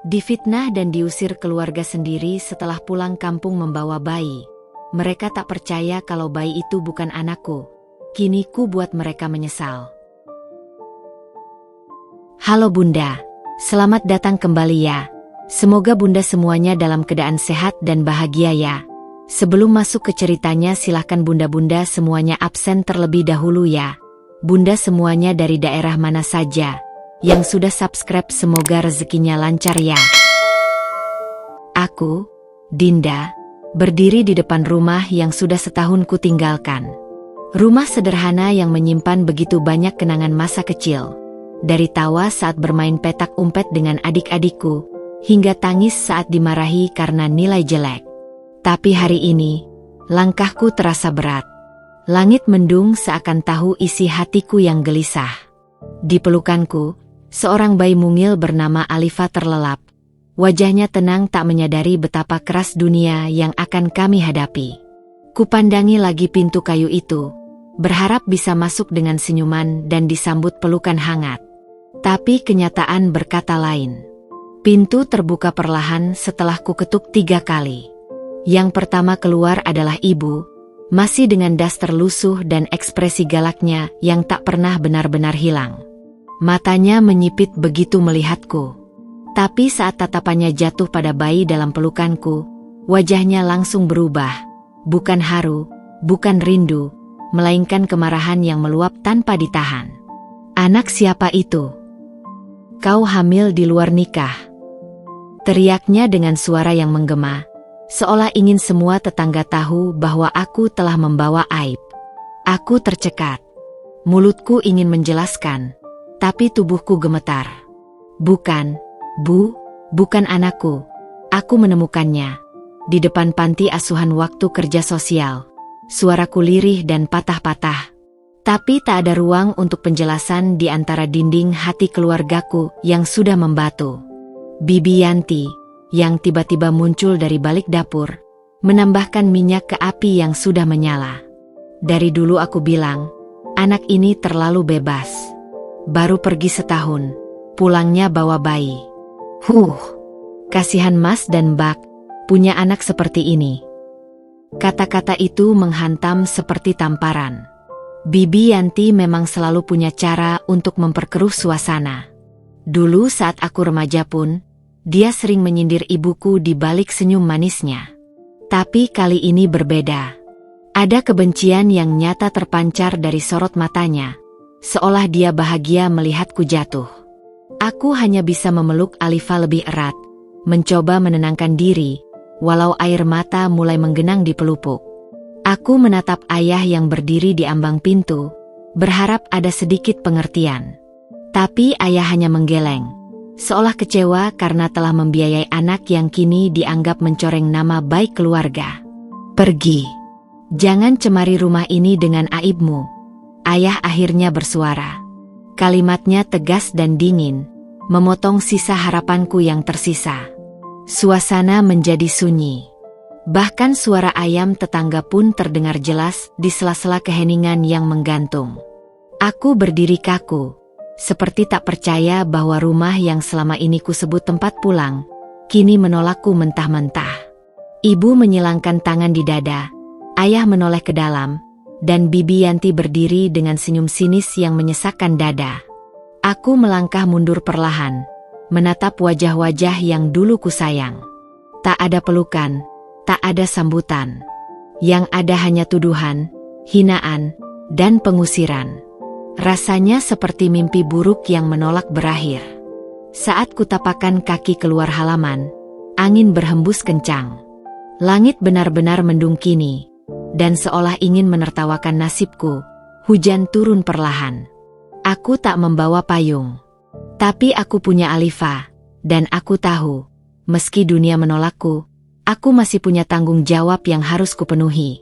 Difitnah dan diusir keluarga sendiri setelah pulang kampung membawa bayi. Mereka tak percaya kalau bayi itu bukan anakku. Kini ku buat mereka menyesal. Halo Bunda, selamat datang kembali ya. Semoga Bunda semuanya dalam keadaan sehat dan bahagia ya. Sebelum masuk ke ceritanya silahkan Bunda-Bunda semuanya absen terlebih dahulu ya. Bunda semuanya dari daerah mana saja yang sudah subscribe semoga rezekinya lancar ya. Aku, Dinda, berdiri di depan rumah yang sudah setahun ku tinggalkan. Rumah sederhana yang menyimpan begitu banyak kenangan masa kecil. Dari tawa saat bermain petak umpet dengan adik-adikku, hingga tangis saat dimarahi karena nilai jelek. Tapi hari ini, langkahku terasa berat. Langit mendung seakan tahu isi hatiku yang gelisah. Di pelukanku, seorang bayi mungil bernama Alifa terlelap. Wajahnya tenang tak menyadari betapa keras dunia yang akan kami hadapi. Kupandangi lagi pintu kayu itu, berharap bisa masuk dengan senyuman dan disambut pelukan hangat. Tapi kenyataan berkata lain. Pintu terbuka perlahan setelah ku ketuk 3 kali. Yang pertama keluar adalah ibu, masih dengan daster lusuh dan ekspresi galaknya yang tak pernah benar-benar hilang. Matanya menyipit begitu melihatku. Tapi saat tatapannya jatuh pada bayi dalam pelukanku, wajahnya langsung berubah. Bukan haru, bukan rindu, melainkan kemarahan yang meluap tanpa ditahan. Anak siapa itu? Kau hamil di luar nikah. Teriaknya dengan suara yang menggema, seolah ingin semua tetangga tahu bahwa aku telah membawa aib. Aku tercekat. Mulutku ingin menjelaskan, tapi tubuhku gemetar. Bukan, Bu, bukan anakku. Aku menemukannya di depan panti asuhan waktu kerja sosial. Suaraku lirih dan patah-patah. Tapi tak ada ruang untuk penjelasan di antara dinding hati keluargaku yang sudah membatu. Bibi Yanti, yang tiba-tiba muncul dari balik dapur, menambahkan minyak ke api yang sudah menyala. Dari dulu aku bilang, anak ini terlalu bebas. Baru pergi setahun, pulangnya bawa bayi. Kasihan Mas dan Bak, punya anak seperti ini. Kata-kata itu menghantam seperti tamparan. Bibi Yanti memang selalu punya cara untuk memperkeruh suasana. Dulu saat aku remaja pun, dia sering menyindir ibuku di balik senyum manisnya. Tapi kali ini berbeda. Ada kebencian yang nyata terpancar dari sorot matanya, seolah dia bahagia melihatku jatuh. Aku hanya bisa memeluk Alifa lebih erat, mencoba menenangkan diri, walau air mata mulai menggenang di pelupuk. Aku menatap ayah yang berdiri di ambang pintu, berharap ada sedikit pengertian. Tapi ayah hanya menggeleng, seolah kecewa karena telah membiayai anak yang kini dianggap mencoreng nama baik keluarga. Pergi. Jangan cemari rumah ini dengan aibmu. Ayah akhirnya bersuara. Kalimatnya tegas dan dingin, memotong sisa harapanku yang tersisa. Suasana menjadi sunyi. Bahkan suara ayam tetangga pun terdengar jelas di sela-sela keheningan yang menggantung. Aku berdiri kaku, seperti tak percaya bahwa rumah yang selama ini kusebut tempat pulang, kini menolakku mentah-mentah. Ibu menyilangkan tangan di dada, ayah menoleh ke dalam, dan Bibi Yanti berdiri dengan senyum sinis yang menyesakkan dada. Aku melangkah mundur perlahan, menatap wajah-wajah yang dulu kusayang. Tak ada pelukan, tak ada sambutan. Yang ada hanya tuduhan, hinaan, dan pengusiran. Rasanya seperti mimpi buruk yang menolak berakhir. Saat kutapakkan kaki keluar halaman, angin berhembus kencang. Langit benar-benar mendung kini, dan seolah ingin menertawakan nasibku, hujan turun perlahan. Aku tak membawa payung. Tapi aku punya Alifa, dan aku tahu, meski dunia menolakku, aku masih punya tanggung jawab yang harus kupenuhi.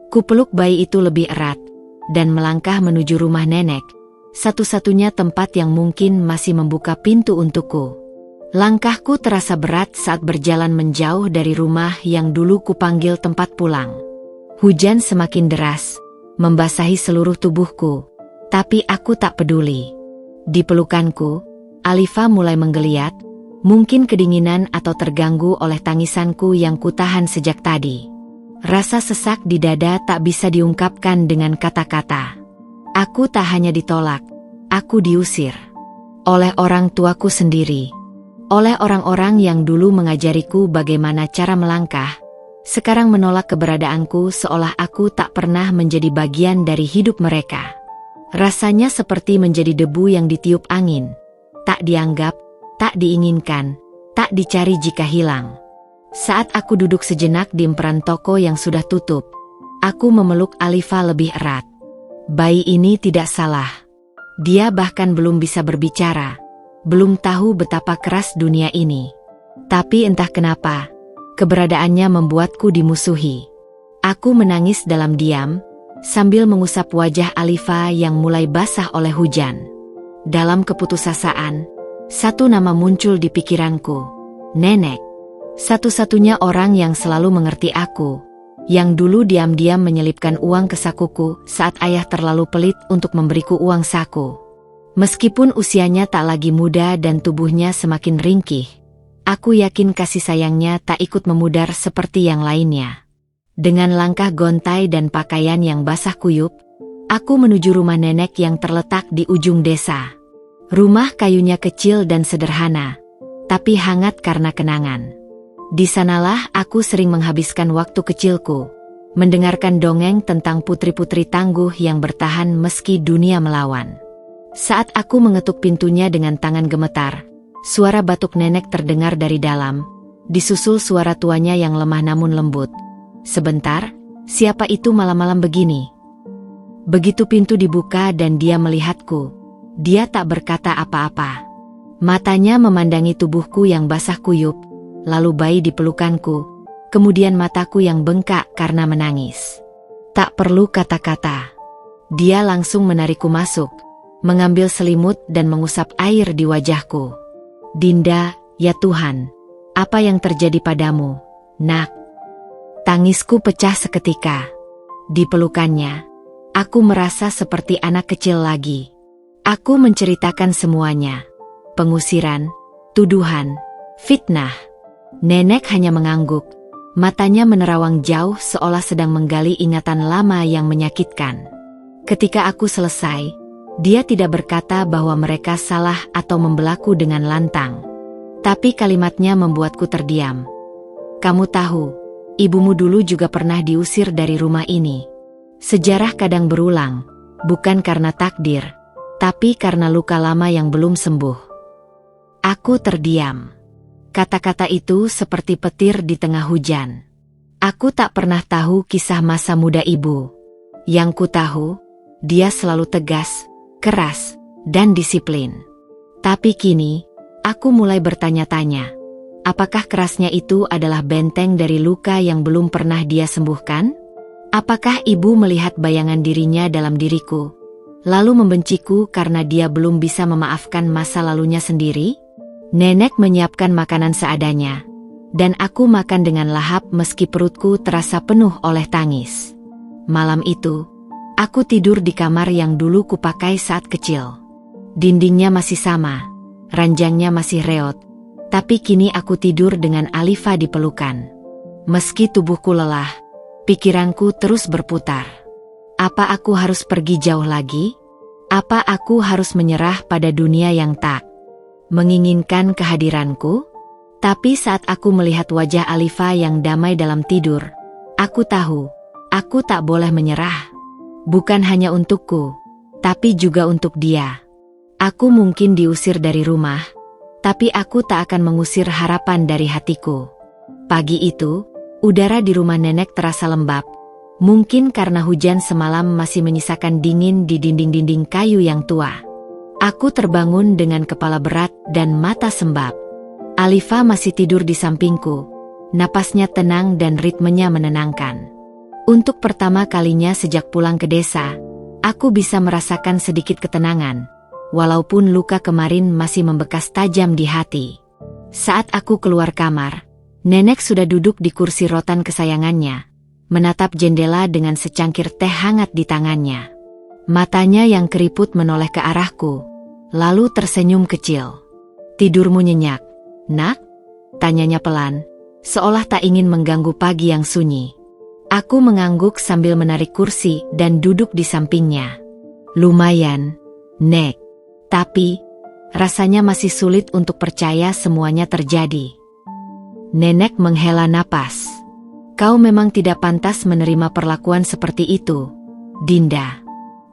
Kupeluk bayi itu lebih erat, dan melangkah menuju rumah nenek, satu-satunya tempat yang mungkin masih membuka pintu untukku. Langkahku terasa berat saat berjalan menjauh dari rumah yang dulu kupanggil tempat pulang. Hujan semakin deras, membasahi seluruh tubuhku, tapi aku tak peduli. Di pelukanku, Alifa mulai menggeliat, Mungkin kedinginan atau terganggu oleh tangisanku yang kutahan sejak tadi. Rasa sesak di dada tak bisa diungkapkan dengan kata-kata. Aku tak hanya ditolak, aku diusir. Oleh orang tuaku sendiri. Oleh orang-orang yang dulu mengajariku bagaimana cara melangkah. Sekarang menolak keberadaanku seolah aku tak pernah menjadi bagian dari hidup mereka. Rasanya seperti menjadi debu yang ditiup angin. Tak dianggap, tak diinginkan, tak dicari jika hilang. Saat aku duduk sejenak di emperan toko yang sudah tutup, aku memeluk Alifa lebih erat. Bayi ini tidak salah. Dia bahkan belum bisa berbicara, belum tahu betapa keras dunia ini. Tapi entah kenapa, keberadaannya membuatku dimusuhi. Aku menangis dalam diam, sambil mengusap wajah Alifa yang mulai basah oleh hujan. Dalam keputusasaan, satu nama muncul di pikiranku, Nenek. Satu-satunya orang yang selalu mengerti aku, yang dulu diam-diam menyelipkan uang ke sakuku saat ayah terlalu pelit untuk memberiku uang saku. Meskipun usianya tak lagi muda dan tubuhnya semakin ringkih, aku yakin kasih sayangnya tak ikut memudar seperti yang lainnya. Dengan langkah gontai dan pakaian yang basah kuyup, aku menuju rumah nenek yang terletak di ujung desa. Rumah kayunya kecil dan sederhana, tapi hangat karena kenangan. Di sanalah aku sering menghabiskan waktu kecilku, mendengarkan dongeng tentang putri-putri tangguh yang bertahan meski dunia melawan. Saat aku mengetuk pintunya dengan tangan gemetar, suara batuk nenek terdengar dari dalam, disusul suara tuanya yang lemah namun lembut. Sebentar, siapa itu malam-malam begini? Begitu pintu dibuka dan dia melihatku, dia tak berkata apa-apa. Matanya memandangi tubuhku yang basah kuyup, lalu bayi di pelukanku, kemudian mataku yang bengkak karena menangis. Tak perlu kata-kata. Dia langsung menarikku masuk, mengambil selimut dan mengusap air di wajahku. Dinda, ya Tuhan, apa yang terjadi padamu, nak? Tangisku pecah seketika. Di pelukannya, aku merasa seperti anak kecil lagi. Aku menceritakan semuanya. Pengusiran, tuduhan, fitnah. Nenek hanya mengangguk, matanya menerawang jauh seolah sedang menggali ingatan lama yang menyakitkan. Ketika aku selesai, dia tidak berkata bahwa mereka salah atau membelaku dengan lantang. Tapi kalimatnya membuatku terdiam. Kamu tahu, ibumu dulu juga pernah diusir dari rumah ini. Sejarah kadang berulang, bukan karena takdir, tapi karena luka lama yang belum sembuh. Aku terdiam. Kata-kata itu seperti petir di tengah hujan. Aku tak pernah tahu kisah masa muda ibu. Yang ku tahu, dia selalu tegas, keras, dan disiplin. Tapi kini, aku mulai bertanya-tanya, apakah kerasnya itu adalah benteng dari luka yang belum pernah dia sembuhkan? Apakah ibu melihat bayangan dirinya dalam diriku, lalu membenciku karena dia belum bisa memaafkan masa lalunya sendiri? Nenek menyiapkan makanan seadanya, dan aku makan dengan lahap meski perutku terasa penuh oleh tangis. Malam itu, aku tidur di kamar yang dulu kupakai saat kecil. Dindingnya masih sama, ranjangnya masih reot, tapi kini aku tidur dengan Alifa di pelukan. Meski tubuhku lelah, pikiranku terus berputar. Apa aku harus pergi jauh lagi? Apa aku harus menyerah pada dunia yang tak menginginkan kehadiranku? Tapi saat aku melihat wajah Alifa yang damai dalam tidur, aku tahu, aku tak boleh menyerah. Bukan hanya untukku, tapi juga untuk dia. Aku mungkin diusir dari rumah, tapi aku tak akan mengusir harapan dari hatiku. Pagi itu, udara di rumah nenek terasa lembab, mungkin karena hujan semalam masih menyisakan dingin di dinding-dinding kayu yang tua. Aku terbangun dengan kepala berat dan mata sembab. Alifa masih tidur di sampingku, napasnya tenang dan ritmenya menenangkan. Untuk pertama kalinya sejak pulang ke desa, aku bisa merasakan sedikit ketenangan, walaupun luka kemarin masih membekas tajam di hati. Saat aku keluar kamar, nenek sudah duduk di kursi rotan kesayangannya, menatap jendela dengan secangkir teh hangat di tangannya. Matanya yang keriput menoleh ke arahku, lalu tersenyum kecil. Tidurmu nyenyak, "Nak?" tanyanya pelan, seolah tak ingin mengganggu pagi yang sunyi. Aku mengangguk sambil menarik kursi dan duduk di sampingnya. "Lumayan, Nek. Tapi, rasanya masih sulit untuk percaya semuanya terjadi." Nenek menghela napas. "Kau memang tidak pantas menerima perlakuan seperti itu, Dinda.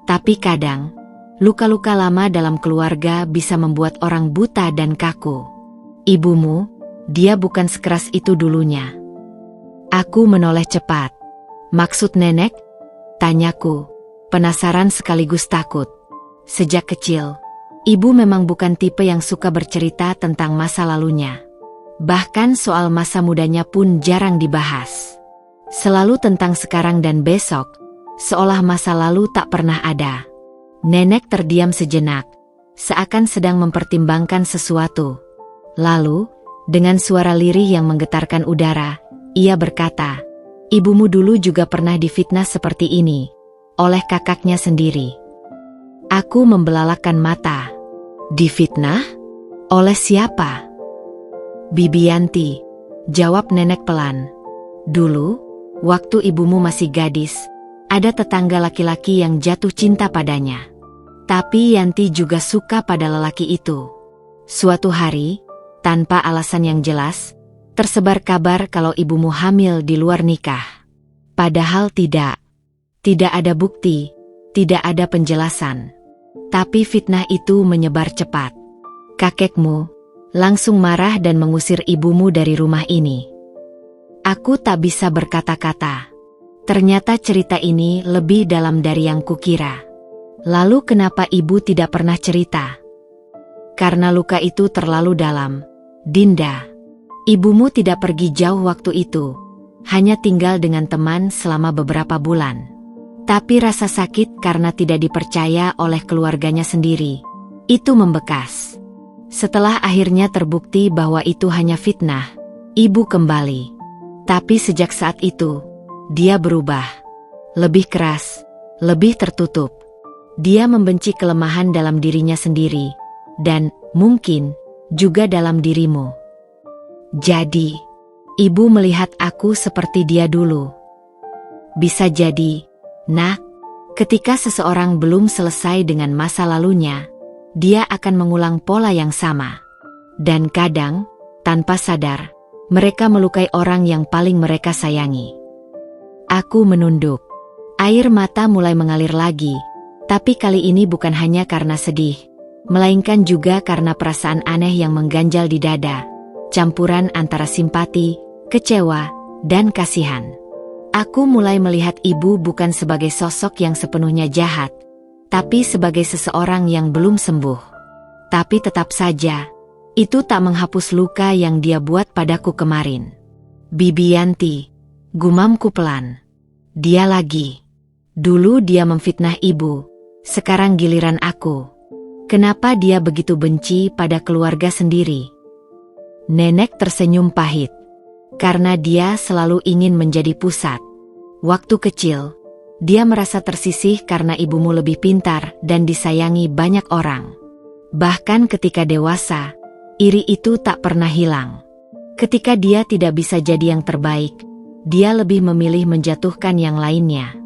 Tapi kadang, luka-luka lama dalam keluarga bisa membuat orang buta dan kaku. Ibumu, dia bukan sekeras itu dulunya." Aku menoleh cepat. "Maksud nenek?" tanyaku, penasaran sekaligus takut. Sejak kecil, ibu memang bukan tipe yang suka bercerita tentang masa lalunya. Bahkan soal masa mudanya pun jarang dibahas. Selalu tentang sekarang dan besok, seolah masa lalu tak pernah ada. Nenek terdiam sejenak, seakan sedang mempertimbangkan sesuatu. Lalu, dengan suara lirih yang menggetarkan udara, ia berkata, "Ibumu dulu juga pernah difitnah seperti ini, oleh kakaknya sendiri." Aku membelalakan mata. "Difitnah? Oleh siapa?" "Bibi Yanti," jawab nenek pelan. "Dulu, waktu ibumu masih gadis, ada tetangga laki-laki yang jatuh cinta padanya. Tapi Yanti juga suka pada lelaki itu. Suatu hari, tanpa alasan yang jelas, tersebar kabar kalau ibumu hamil di luar nikah. Padahal tidak ada bukti, tidak ada penjelasan. Tapi fitnah itu menyebar cepat. Kakekmu langsung marah dan mengusir ibumu dari rumah ini." Aku tak bisa berkata-kata. Ternyata cerita ini lebih dalam dari yang kukira. Lalu kenapa ibu tidak pernah cerita? "Karena luka itu terlalu dalam, Dinda. Ibumu tidak pergi jauh waktu itu, hanya tinggal dengan teman selama beberapa bulan. Tapi rasa sakit karena tidak dipercaya oleh keluarganya sendiri, itu membekas. Setelah akhirnya terbukti bahwa itu hanya fitnah, ibu kembali. Tapi sejak saat itu, dia berubah. Lebih keras, lebih tertutup. Dia membenci kelemahan dalam dirinya sendiri, dan mungkin juga dalam dirimu. Jadi, ibu melihat aku seperti dia dulu." "Bisa jadi, Nak. Ketika seseorang belum selesai dengan masa lalunya, dia akan mengulang pola yang sama. Dan kadang, tanpa sadar, mereka melukai orang yang paling mereka sayangi." Aku menunduk. Air mata mulai mengalir lagi, tapi kali ini bukan hanya karena sedih, melainkan juga karena perasaan aneh yang mengganjal di dada, campuran antara simpati, kecewa, dan kasihan. Aku mulai melihat ibu bukan sebagai sosok yang sepenuhnya jahat, tapi sebagai seseorang yang belum sembuh. Tapi tetap saja, itu tak menghapus luka yang dia buat padaku kemarin. "Bibi Yanti," gumamku pelan. "Dia lagi. Dulu dia memfitnah ibu, sekarang giliran aku. Kenapa dia begitu benci pada keluarga sendiri?" Nenek tersenyum pahit. "Karena dia selalu ingin menjadi pusat. Waktu kecil, dia merasa tersisih karena ibumu lebih pintar dan disayangi banyak orang. Bahkan ketika dewasa, iri itu tak pernah hilang. Ketika dia tidak bisa jadi yang terbaik, dia lebih memilih menjatuhkan yang lainnya."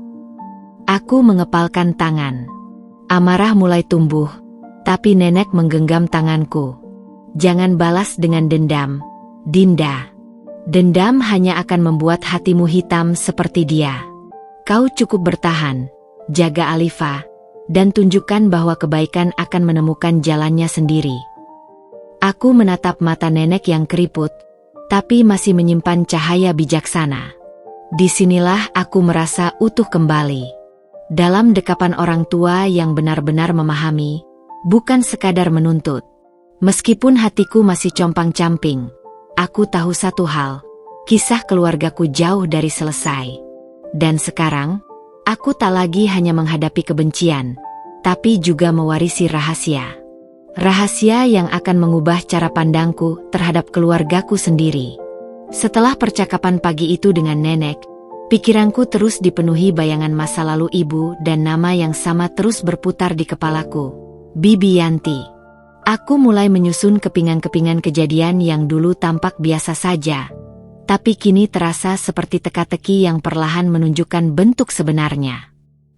Aku mengepalkan tangan. Amarah mulai tumbuh, tapi nenek menggenggam tanganku. "Jangan balas dengan dendam, Dinda. Dendam hanya akan membuat hatimu hitam seperti dia. Kau cukup bertahan, jaga Alifa, dan tunjukkan bahwa kebaikan akan menemukan jalannya sendiri." Aku menatap mata nenek yang keriput, tapi masih menyimpan cahaya bijaksana. Disinilah aku merasa utuh kembali. Dalam dekapan orang tua yang benar-benar memahami, bukan sekadar menuntut. Meskipun hatiku masih compang-camping, aku tahu satu hal, kisah keluargaku jauh dari selesai. Dan sekarang, aku tak lagi hanya menghadapi kebencian, tapi juga mewarisi rahasia. Rahasia yang akan mengubah cara pandangku terhadap keluargaku sendiri. Setelah percakapan pagi itu dengan nenek, pikiranku terus dipenuhi bayangan masa lalu ibu dan nama yang sama terus berputar di kepalaku. Bibi Yanti. Aku mulai menyusun kepingan-kepingan kejadian yang dulu tampak biasa saja, tapi kini terasa seperti teka-teki yang perlahan menunjukkan bentuk sebenarnya.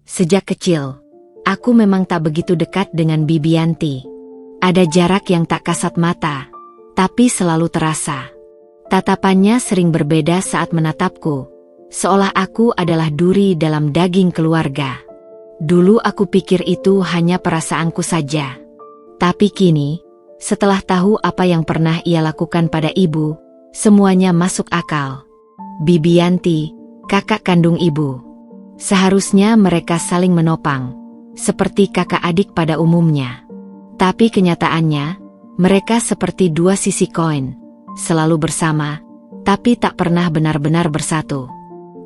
Sejak kecil, aku memang tak begitu dekat dengan Bibi Yanti. Ada jarak yang tak kasat mata, tapi selalu terasa. Tatapannya sering berbeda saat menatapku, seolah aku adalah duri dalam daging keluarga. Dulu aku pikir itu hanya perasaanku saja. Tapi kini, setelah tahu apa yang pernah ia lakukan pada ibu, semuanya masuk akal. Bibi Yanti, kakak kandung ibu. Seharusnya mereka saling menopang, seperti kakak adik pada umumnya. Tapi kenyataannya, mereka seperti dua sisi koin, selalu bersama, tapi tak pernah benar-benar bersatu.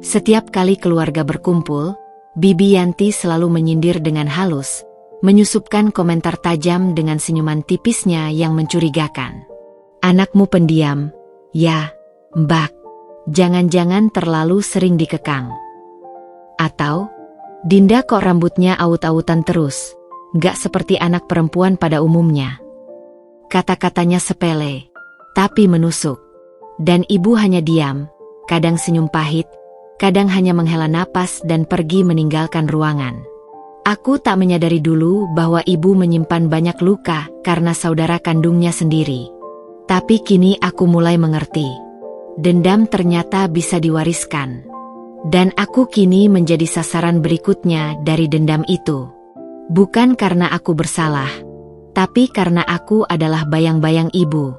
Setiap kali keluarga berkumpul, Bibi Yanti selalu menyindir dengan halus, menyusupkan komentar tajam dengan senyuman tipisnya yang mencurigakan. Anakmu pendiam, ya, Mbak. Jangan-jangan terlalu sering dikekang. Atau, Dinda kok rambutnya aut-autan terus, gak seperti anak perempuan pada umumnya. Kata-katanya sepele, tapi menusuk. Dan ibu hanya diam, kadang senyum pahit, kadang hanya menghela napas dan pergi meninggalkan ruangan. Aku tak menyadari dulu bahwa ibu menyimpan banyak luka karena saudara kandungnya sendiri. Tapi kini aku mulai mengerti. Dendam ternyata bisa diwariskan. Dan aku kini menjadi sasaran berikutnya dari dendam itu. Bukan karena aku bersalah, tapi karena aku adalah bayang-bayang ibu.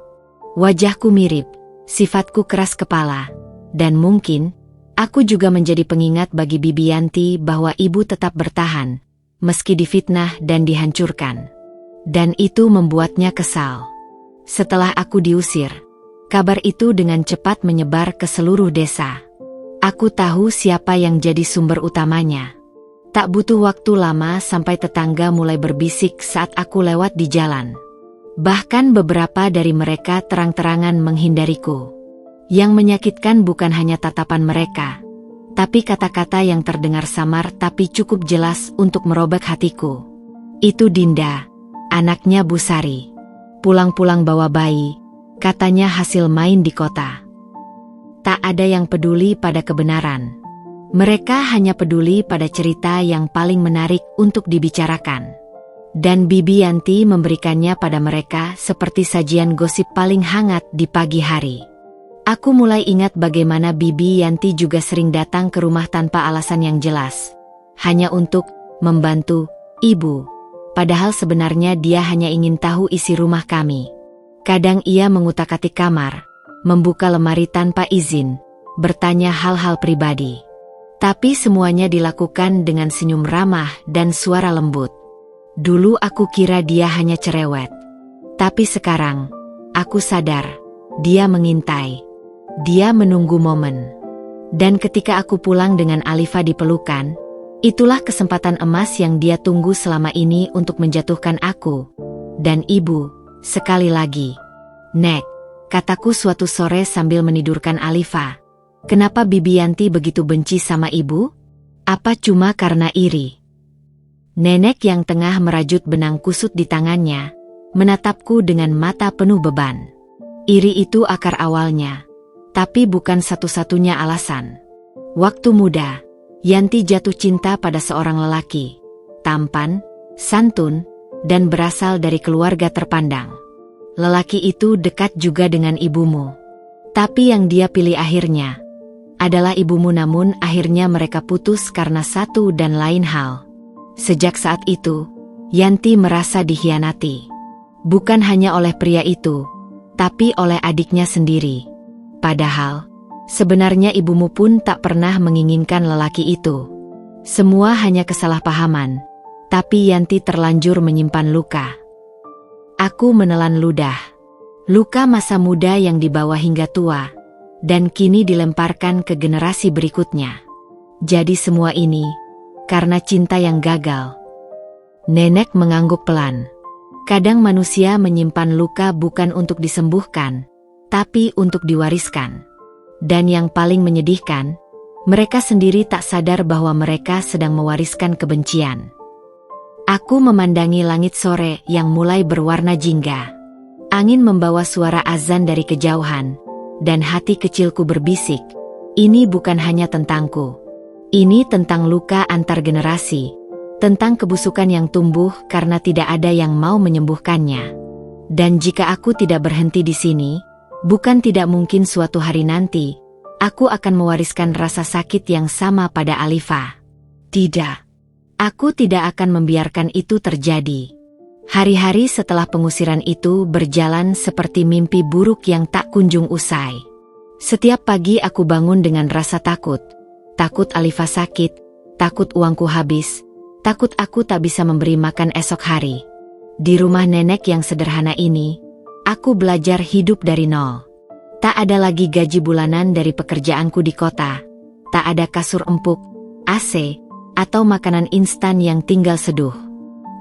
Wajahku mirip, sifatku keras kepala, dan mungkin aku juga menjadi pengingat bagi Bibi Yanti bahwa ibu tetap bertahan, meski difitnah dan dihancurkan. Dan itu membuatnya kesal. Setelah aku diusir, kabar itu dengan cepat menyebar ke seluruh desa. Aku tahu siapa yang jadi sumber utamanya. Tak butuh waktu lama sampai tetangga mulai berbisik saat aku lewat di jalan. Bahkan beberapa dari mereka terang-terangan menghindariku. Yang menyakitkan bukan hanya tatapan mereka, tapi kata-kata yang terdengar samar tapi cukup jelas untuk merobek hatiku. Itu Dinda, anaknya Bu Sari. Pulang-pulang bawa bayi, katanya hasil main di kota. Tak ada yang peduli pada kebenaran. Mereka hanya peduli pada cerita yang paling menarik untuk dibicarakan. Dan Bibi Yanti memberikannya pada mereka seperti sajian gosip paling hangat di pagi hari. Aku mulai ingat bagaimana Bibi Yanti juga sering datang ke rumah tanpa alasan yang jelas. Hanya untuk membantu ibu. Padahal sebenarnya dia hanya ingin tahu isi rumah kami. Kadang ia mengutak-atik kamar, membuka lemari tanpa izin, bertanya hal-hal pribadi. Tapi semuanya dilakukan dengan senyum ramah dan suara lembut. Dulu aku kira dia hanya cerewet. Tapi sekarang, aku sadar, dia mengintai. Dia menunggu momen. Dan ketika aku pulang dengan Alifa di pelukan, itulah kesempatan emas yang dia tunggu selama ini untuk menjatuhkan aku. Dan ibu, sekali lagi. Nek, kataku suatu sore sambil menidurkan Alifa. Kenapa Bibi Yanti begitu benci sama ibu? Apa cuma karena iri? Nenek yang tengah merajut benang kusut di tangannya, menatapku dengan mata penuh beban. Iri itu akar awalnya. Tapi bukan satu-satunya alasan. Waktu muda, Yanti jatuh cinta pada seorang lelaki, tampan, santun, dan berasal dari keluarga terpandang. Lelaki itu dekat juga dengan ibumu. Tapi yang dia pilih akhirnya adalah ibumu, namun akhirnya mereka putus karena satu dan lain hal. Sejak saat itu, Yanti merasa dikhianati. Bukan hanya oleh pria itu, tapi oleh adiknya sendiri. Padahal, sebenarnya ibumu pun tak pernah menginginkan lelaki itu. Semua hanya kesalahpahaman, tapi Yanti terlanjur menyimpan luka. Aku menelan ludah. Luka masa muda yang dibawa hingga tua, dan kini dilemparkan ke generasi berikutnya. Jadi semua ini, karena cinta yang gagal. Nenek mengangguk pelan. Kadang manusia menyimpan luka bukan untuk disembuhkan, tapi untuk diwariskan. Dan yang paling menyedihkan, mereka sendiri tak sadar bahwa mereka sedang mewariskan kebencian. Aku memandangi langit sore yang mulai berwarna jingga. Angin membawa suara azan dari kejauhan, dan hati kecilku berbisik, ini bukan hanya tentangku. Ini tentang luka antar generasi, tentang kebusukan yang tumbuh karena tidak ada yang mau menyembuhkannya. Dan jika aku tidak berhenti di sini, bukan tidak mungkin suatu hari nanti, aku akan mewariskan rasa sakit yang sama pada Alifa. Tidak. Aku tidak akan membiarkan itu terjadi. Hari-hari setelah pengusiran itu berjalan seperti mimpi buruk yang tak kunjung usai. Setiap pagi aku bangun dengan rasa takut. Takut Alifa sakit, takut uangku habis, takut aku tak bisa memberi makan esok hari. Di rumah nenek yang sederhana ini, aku belajar hidup dari nol. Tak ada lagi gaji bulanan dari pekerjaanku di kota. Tak ada kasur empuk, AC, atau makanan instan yang tinggal seduh.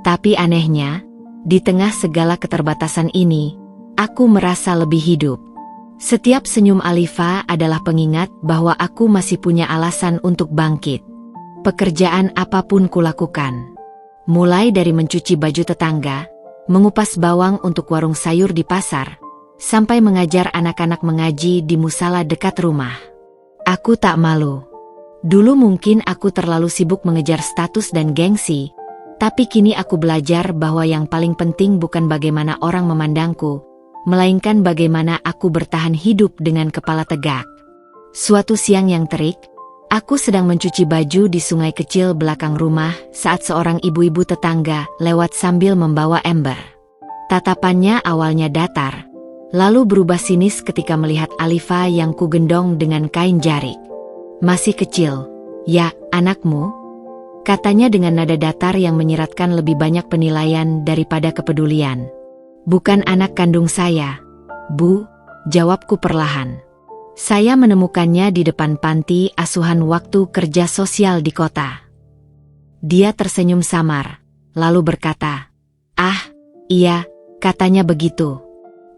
Tapi anehnya, di tengah segala keterbatasan ini, aku merasa lebih hidup. Setiap senyum Alifa adalah pengingat bahwa aku masih punya alasan untuk bangkit. Pekerjaan apapun kulakukan. Mulai dari mencuci baju tetangga, mengupas bawang untuk warung sayur di pasar, sampai mengajar anak-anak mengaji di musala dekat rumah. Aku tak malu. Dulu mungkin aku terlalu sibuk mengejar status dan gengsi, tapi kini aku belajar bahwa yang paling penting bukan bagaimana orang memandangku, melainkan bagaimana aku bertahan hidup dengan kepala tegak. Suatu siang yang terik, aku sedang mencuci baju di sungai kecil belakang rumah saat seorang ibu-ibu tetangga lewat sambil membawa ember. Tatapannya awalnya datar, lalu berubah sinis ketika melihat Alifa yang kugendong dengan kain jarik. Masih kecil, ya, anakmu? Katanya dengan nada datar yang menyiratkan lebih banyak penilaian daripada kepedulian. Bukan anak kandung saya, Bu, jawabku perlahan. Saya menemukannya di depan panti asuhan waktu kerja sosial di kota. Dia tersenyum samar, lalu berkata, "Ah, iya, katanya begitu.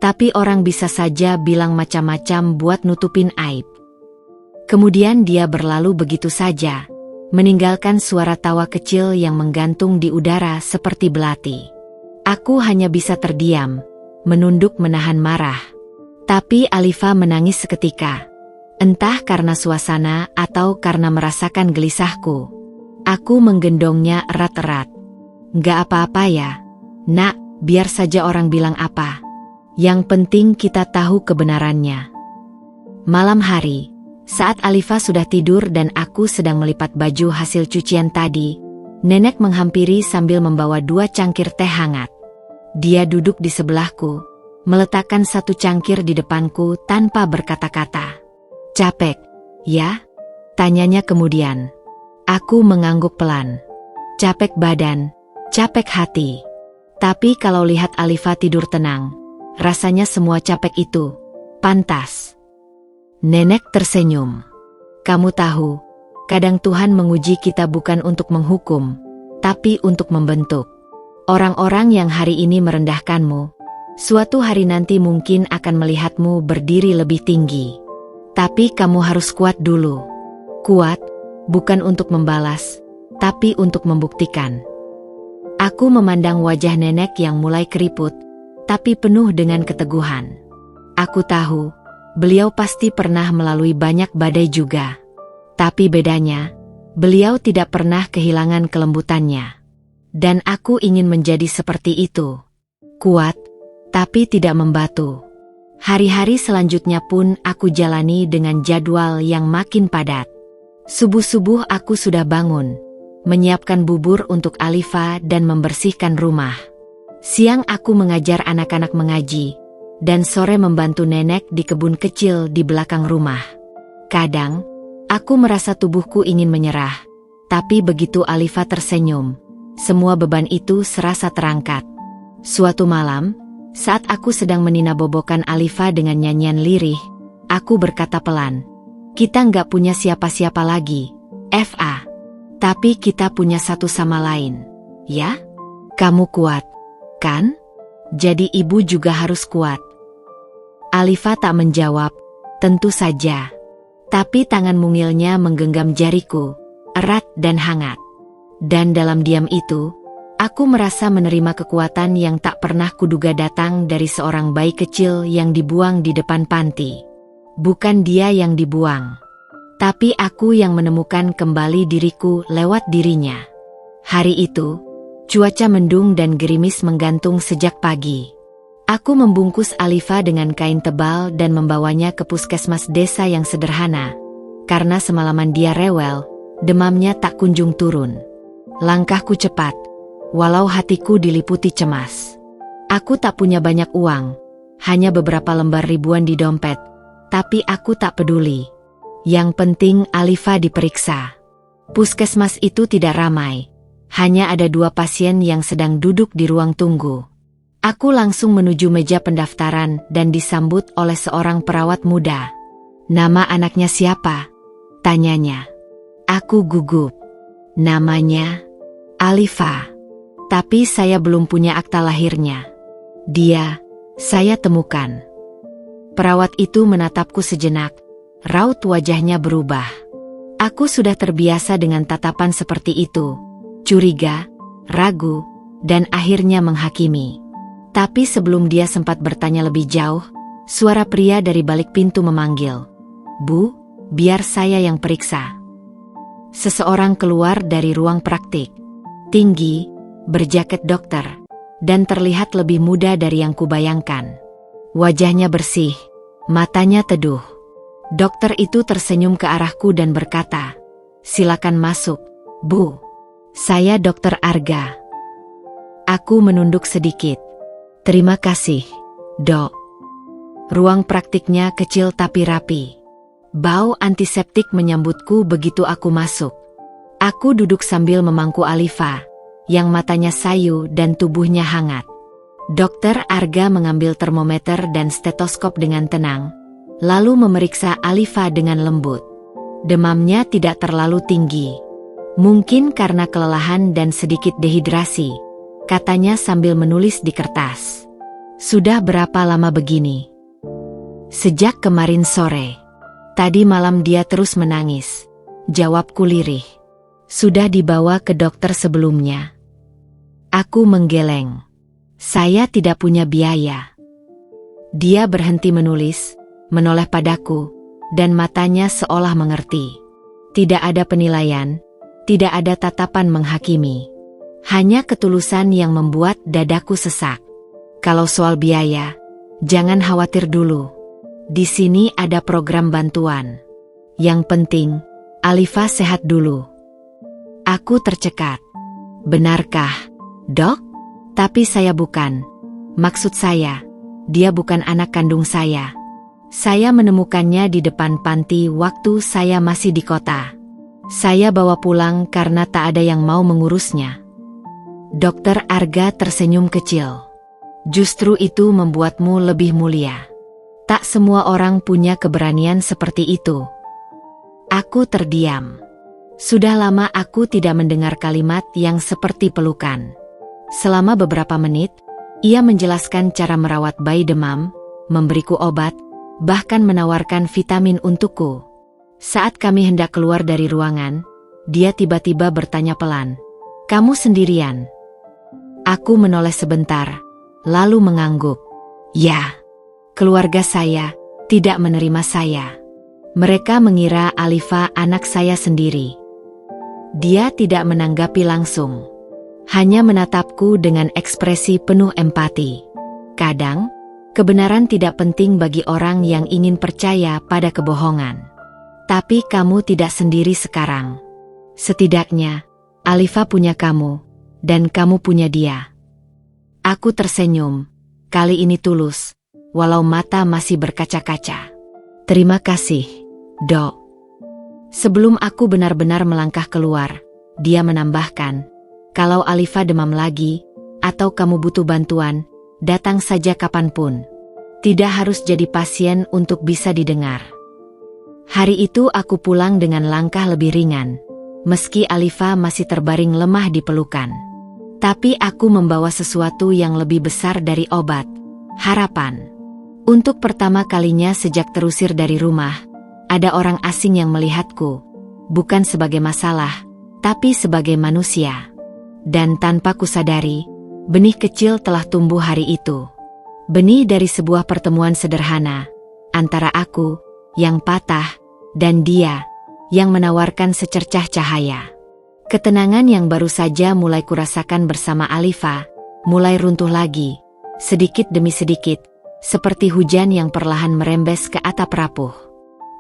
Tapi orang bisa saja bilang macam-macam buat nutupin aib." Kemudian dia berlalu begitu saja, meninggalkan suara tawa kecil yang menggantung di udara seperti belati. Aku hanya bisa terdiam, menunduk menahan marah. Tapi Alifa menangis seketika. Entah karena suasana atau karena merasakan gelisahku. Aku menggendongnya erat-erat. "Nggak apa-apa ya, Nak, biar saja orang bilang apa. Yang penting kita tahu kebenarannya." Malam hari, saat Alifa sudah tidur dan aku sedang melipat baju hasil cucian tadi, nenek menghampiri sambil membawa 2 cangkir teh hangat. Dia duduk di sebelahku, meletakkan 1 cangkir di depanku tanpa berkata-kata. "Capek, ya?" tanyanya kemudian. Aku mengangguk pelan. Capek badan, capek hati. Tapi kalau lihat Alifa tidur tenang, rasanya semua capek itu pantas. Nenek tersenyum. "Kamu tahu, kadang Tuhan menguji kita bukan untuk menghukum, tapi untuk membentuk. Orang-orang yang hari ini merendahkanmu, suatu hari nanti mungkin akan melihatmu berdiri lebih tinggi. Tapi kamu harus kuat dulu. Kuat, bukan untuk membalas, tapi untuk membuktikan." Aku memandang wajah nenek yang mulai keriput, tapi penuh dengan keteguhan. Aku tahu, beliau pasti pernah melalui banyak badai juga. Tapi bedanya, beliau tidak pernah kehilangan kelembutannya. Dan aku ingin menjadi seperti itu. Kuat, tapi tidak membatu. Hari-hari selanjutnya pun aku jalani dengan jadwal yang makin padat. Subuh-subuh aku sudah bangun, menyiapkan bubur untuk Alifa dan membersihkan rumah. Siang aku mengajar anak-anak mengaji, dan sore membantu nenek di kebun kecil di belakang rumah. Kadang, aku merasa tubuhku ingin menyerah, tapi begitu Alifa tersenyum, semua beban itu serasa terangkat. Suatu malam, saat aku sedang meninabobokan Alifa dengan nyanyian lirih, aku berkata pelan, "Kita nggak punya siapa-siapa lagi, Fa. Tapi kita punya satu sama lain, ya? Kamu kuat, kan? Jadi ibu juga harus kuat." Alifa tak menjawab, tentu saja. Tapi tangan mungilnya menggenggam jariku, erat dan hangat. Dan dalam diam itu, Aku merasa menerima kekuatan yang tak pernah kuduga datang dari seorang bayi kecil yang dibuang di depan panti. Bukan dia yang dibuang, tapi aku yang menemukan kembali diriku lewat dirinya. Hari itu, cuaca mendung dan gerimis menggantung sejak pagi. Aku membungkus Alifa dengan kain tebal dan membawanya ke puskesmas desa yang sederhana. Karena semalaman dia rewel, demamnya tak kunjung turun. Langkahku cepat, walau hatiku diliputi cemas. Aku tak punya banyak uang, hanya beberapa lembar ribuan di dompet. Tapi aku tak peduli. Yang penting Alifa diperiksa. Puskesmas itu tidak ramai. Hanya ada 2 pasien yang sedang duduk di ruang tunggu. Aku langsung menuju meja pendaftaran dan disambut oleh seorang perawat muda. "Nama anaknya siapa?" tanyanya. Aku gugup. Namanya Alifa. Tapi saya belum punya akta lahirnya. Saya temukan. Perawat itu menatapku sejenak. Raut wajahnya berubah. Aku sudah terbiasa dengan tatapan seperti itu. Curiga, ragu, dan akhirnya menghakimi. Tapi sebelum dia sempat bertanya lebih jauh, suara pria dari balik pintu memanggil. "Bu, biar saya yang periksa." Seseorang keluar dari ruang praktik. Tinggi, berjaket dokter, dan terlihat lebih muda dari yang kubayangkan. Wajahnya bersih, matanya teduh. Dokter itu tersenyum ke arahku dan berkata, "Silakan masuk, Bu. Saya Dokter Arga." Aku menunduk sedikit. "Terima kasih, Dok." Ruang praktiknya kecil tapi rapi. Bau antiseptik menyambutku begitu aku masuk. Aku duduk sambil memangku Alifa, yang matanya sayu dan tubuhnya hangat. Dokter Arga mengambil termometer dan stetoskop dengan tenang, lalu memeriksa Alifa dengan lembut. Demamnya tidak terlalu tinggi. Mungkin karena kelelahan dan sedikit dehidrasi, katanya sambil menulis di kertas. "Sudah berapa lama begini?" "Sejak kemarin sore. Tadi malam dia terus menangis," jawabku lirih. "Sudah dibawa ke dokter sebelumnya?" Aku menggeleng. "Saya tidak punya biaya." Dia berhenti menulis, menoleh padaku, dan matanya seolah mengerti. Tidak ada penilaian, tidak ada tatapan menghakimi. Hanya ketulusan yang membuat dadaku sesak. "Kalau soal biaya, jangan khawatir dulu. Di sini ada program bantuan. Yang penting, Alifa sehat dulu." Aku tercekat. "Benarkah, Dok? Tapi saya bukan. Maksud saya, dia bukan anak kandung saya. Saya menemukannya di depan panti waktu saya masih di kota. Saya bawa pulang karena tak ada yang mau mengurusnya." Dokter Arga tersenyum kecil. "Justru itu membuatmu lebih mulia. Tak semua orang punya keberanian seperti itu." Aku terdiam. Sudah lama aku tidak mendengar kalimat yang seperti pelukan. Selama beberapa menit, ia menjelaskan cara merawat bayi demam, memberiku obat, bahkan menawarkan vitamin untukku. Saat kami hendak keluar dari ruangan, dia tiba-tiba bertanya pelan, "Kamu sendirian?" Aku menoleh sebentar, lalu mengangguk. "Ya, keluarga saya tidak menerima saya. Mereka mengira Alifa anak saya sendiri." Dia tidak menanggapi langsung. Hanya menatapku dengan ekspresi penuh empati. Kadang, kebenaran tidak penting bagi orang yang ingin percaya pada kebohongan. Tapi kamu tidak sendiri sekarang. Setidaknya, Alifa punya kamu, dan kamu punya dia. Aku tersenyum, kali ini tulus, walau mata masih berkaca-kaca. "Terima kasih, Dok." Sebelum aku benar-benar melangkah keluar, dia menambahkan, "Kalau Alifa demam lagi, atau kamu butuh bantuan, datang saja kapanpun. Tidak harus jadi pasien untuk bisa didengar." Hari itu aku pulang dengan langkah lebih ringan, meski Alifa masih terbaring lemah di pelukan. Tapi aku membawa sesuatu yang lebih besar dari obat, harapan. Untuk pertama kalinya sejak terusir dari rumah, ada orang asing yang melihatku, bukan sebagai masalah, tapi sebagai manusia. Dan tanpa kusadari, benih kecil telah tumbuh hari itu. Benih dari sebuah pertemuan sederhana antara aku yang patah dan dia yang menawarkan secercah cahaya. Ketenangan yang baru saja mulai kurasakan bersama Alifa mulai runtuh lagi, sedikit demi sedikit, seperti hujan yang perlahan merembes ke atap rapuh.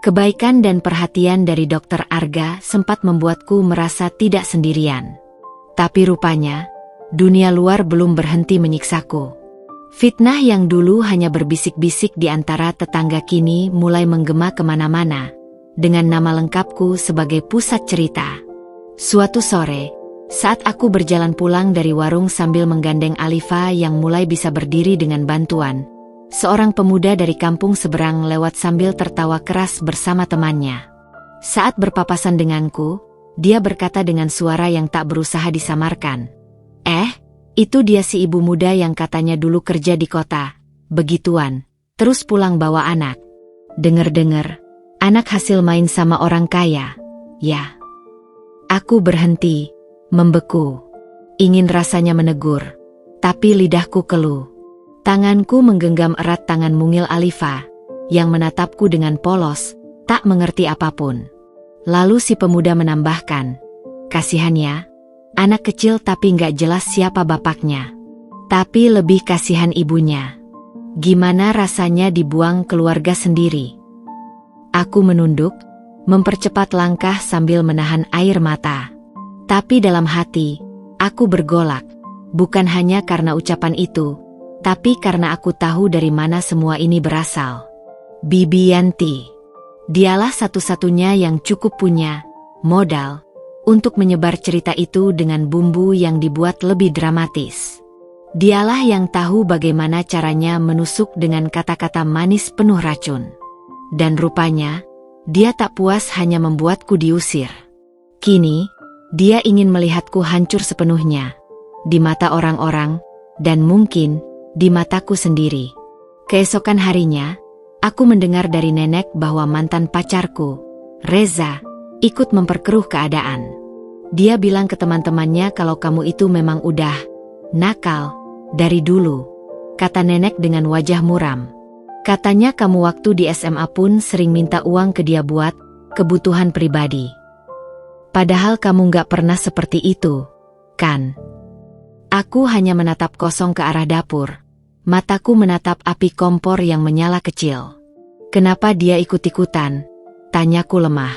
Kebaikan dan perhatian dari Dokter Arga sempat membuatku merasa tidak sendirian. Tapi rupanya, dunia luar belum berhenti menyiksaku. Fitnah yang dulu hanya berbisik-bisik di antara tetangga kini mulai menggema kemana-mana, dengan nama lengkapku sebagai pusat cerita. Suatu sore, saat aku berjalan pulang dari warung sambil menggandeng Alifa yang mulai bisa berdiri dengan bantuan, seorang pemuda dari kampung seberang lewat sambil tertawa keras bersama temannya. Saat berpapasan denganku, dia berkata dengan suara yang tak berusaha disamarkan, itu dia si ibu muda yang katanya dulu kerja di kota, begituan, terus pulang bawa anak. Dengar-dengar, anak hasil main sama orang kaya, ya. Aku berhenti, membeku. Ingin rasanya menegur, tapi lidahku keluh. Tanganku menggenggam erat tangan mungil Alifa, yang menatapku dengan polos, tak mengerti apapun. Lalu si pemuda menambahkan, kasihan ya, anak kecil tapi nggak jelas siapa bapaknya. Tapi lebih kasihan ibunya. Gimana rasanya dibuang keluarga sendiri? Aku menunduk, mempercepat langkah sambil menahan air mata. Tapi dalam hati, aku bergolak, bukan hanya karena ucapan itu, tapi karena aku tahu dari mana semua ini berasal. Bibi Yanti. Dialah satu-satunya yang cukup punya modal untuk menyebar cerita itu dengan bumbu yang dibuat lebih dramatis. Dialah yang tahu bagaimana caranya menusuk dengan kata-kata manis penuh racun. Dan rupanya, dia tak puas hanya membuatku diusir. Kini, dia ingin melihatku hancur sepenuhnya, di mata orang-orang, dan mungkin di mataku sendiri. Keesokan harinya, aku mendengar dari nenek bahwa mantan pacarku, Reza, ikut memperkeruh keadaan. Dia bilang ke teman-temannya kalau kamu itu memang udah nakal dari dulu, kata nenek dengan wajah muram. Katanya kamu waktu di SMA pun sering minta uang ke dia buat kebutuhan pribadi. Padahal kamu gak pernah seperti itu, kan? Aku hanya menatap kosong ke arah dapur. Mataku menatap api kompor yang menyala kecil. Kenapa dia ikut-ikutan? Tanyaku lemah.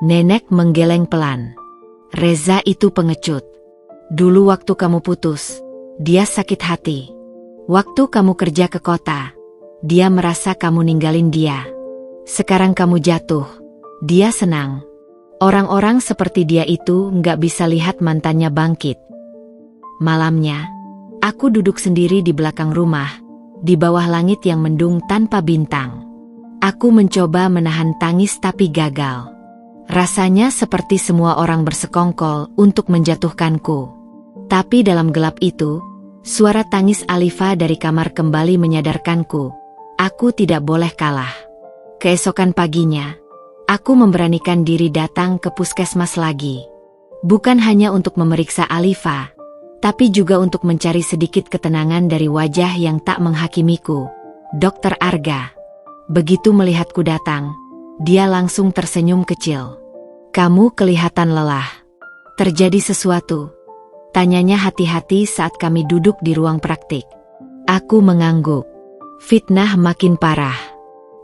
Nenek menggeleng pelan. Reza itu pengecut. Dulu waktu kamu putus, dia sakit hati. Waktu kamu kerja ke kota, dia merasa kamu ninggalin dia. Sekarang kamu jatuh, dia senang. Orang-orang seperti dia itu nggak bisa lihat mantannya bangkit. Malamnya, aku duduk sendiri di belakang rumah, di bawah langit yang mendung tanpa bintang. Aku mencoba menahan tangis tapi gagal. Rasanya seperti semua orang bersekongkol untuk menjatuhkanku. Tapi dalam gelap itu, suara tangis Alifa dari kamar kembali menyadarkanku. Aku tidak boleh kalah. Keesokan paginya, aku memberanikan diri datang ke puskesmas lagi. Bukan hanya untuk memeriksa Alifa, tapi juga untuk mencari sedikit ketenangan dari wajah yang tak menghakimiku, Dokter Arga. Begitu melihatku datang, dia langsung tersenyum kecil. Kamu kelihatan lelah. Terjadi sesuatu? Tanyanya hati-hati saat kami duduk di ruang praktik. Aku mengangguk. Fitnah makin parah.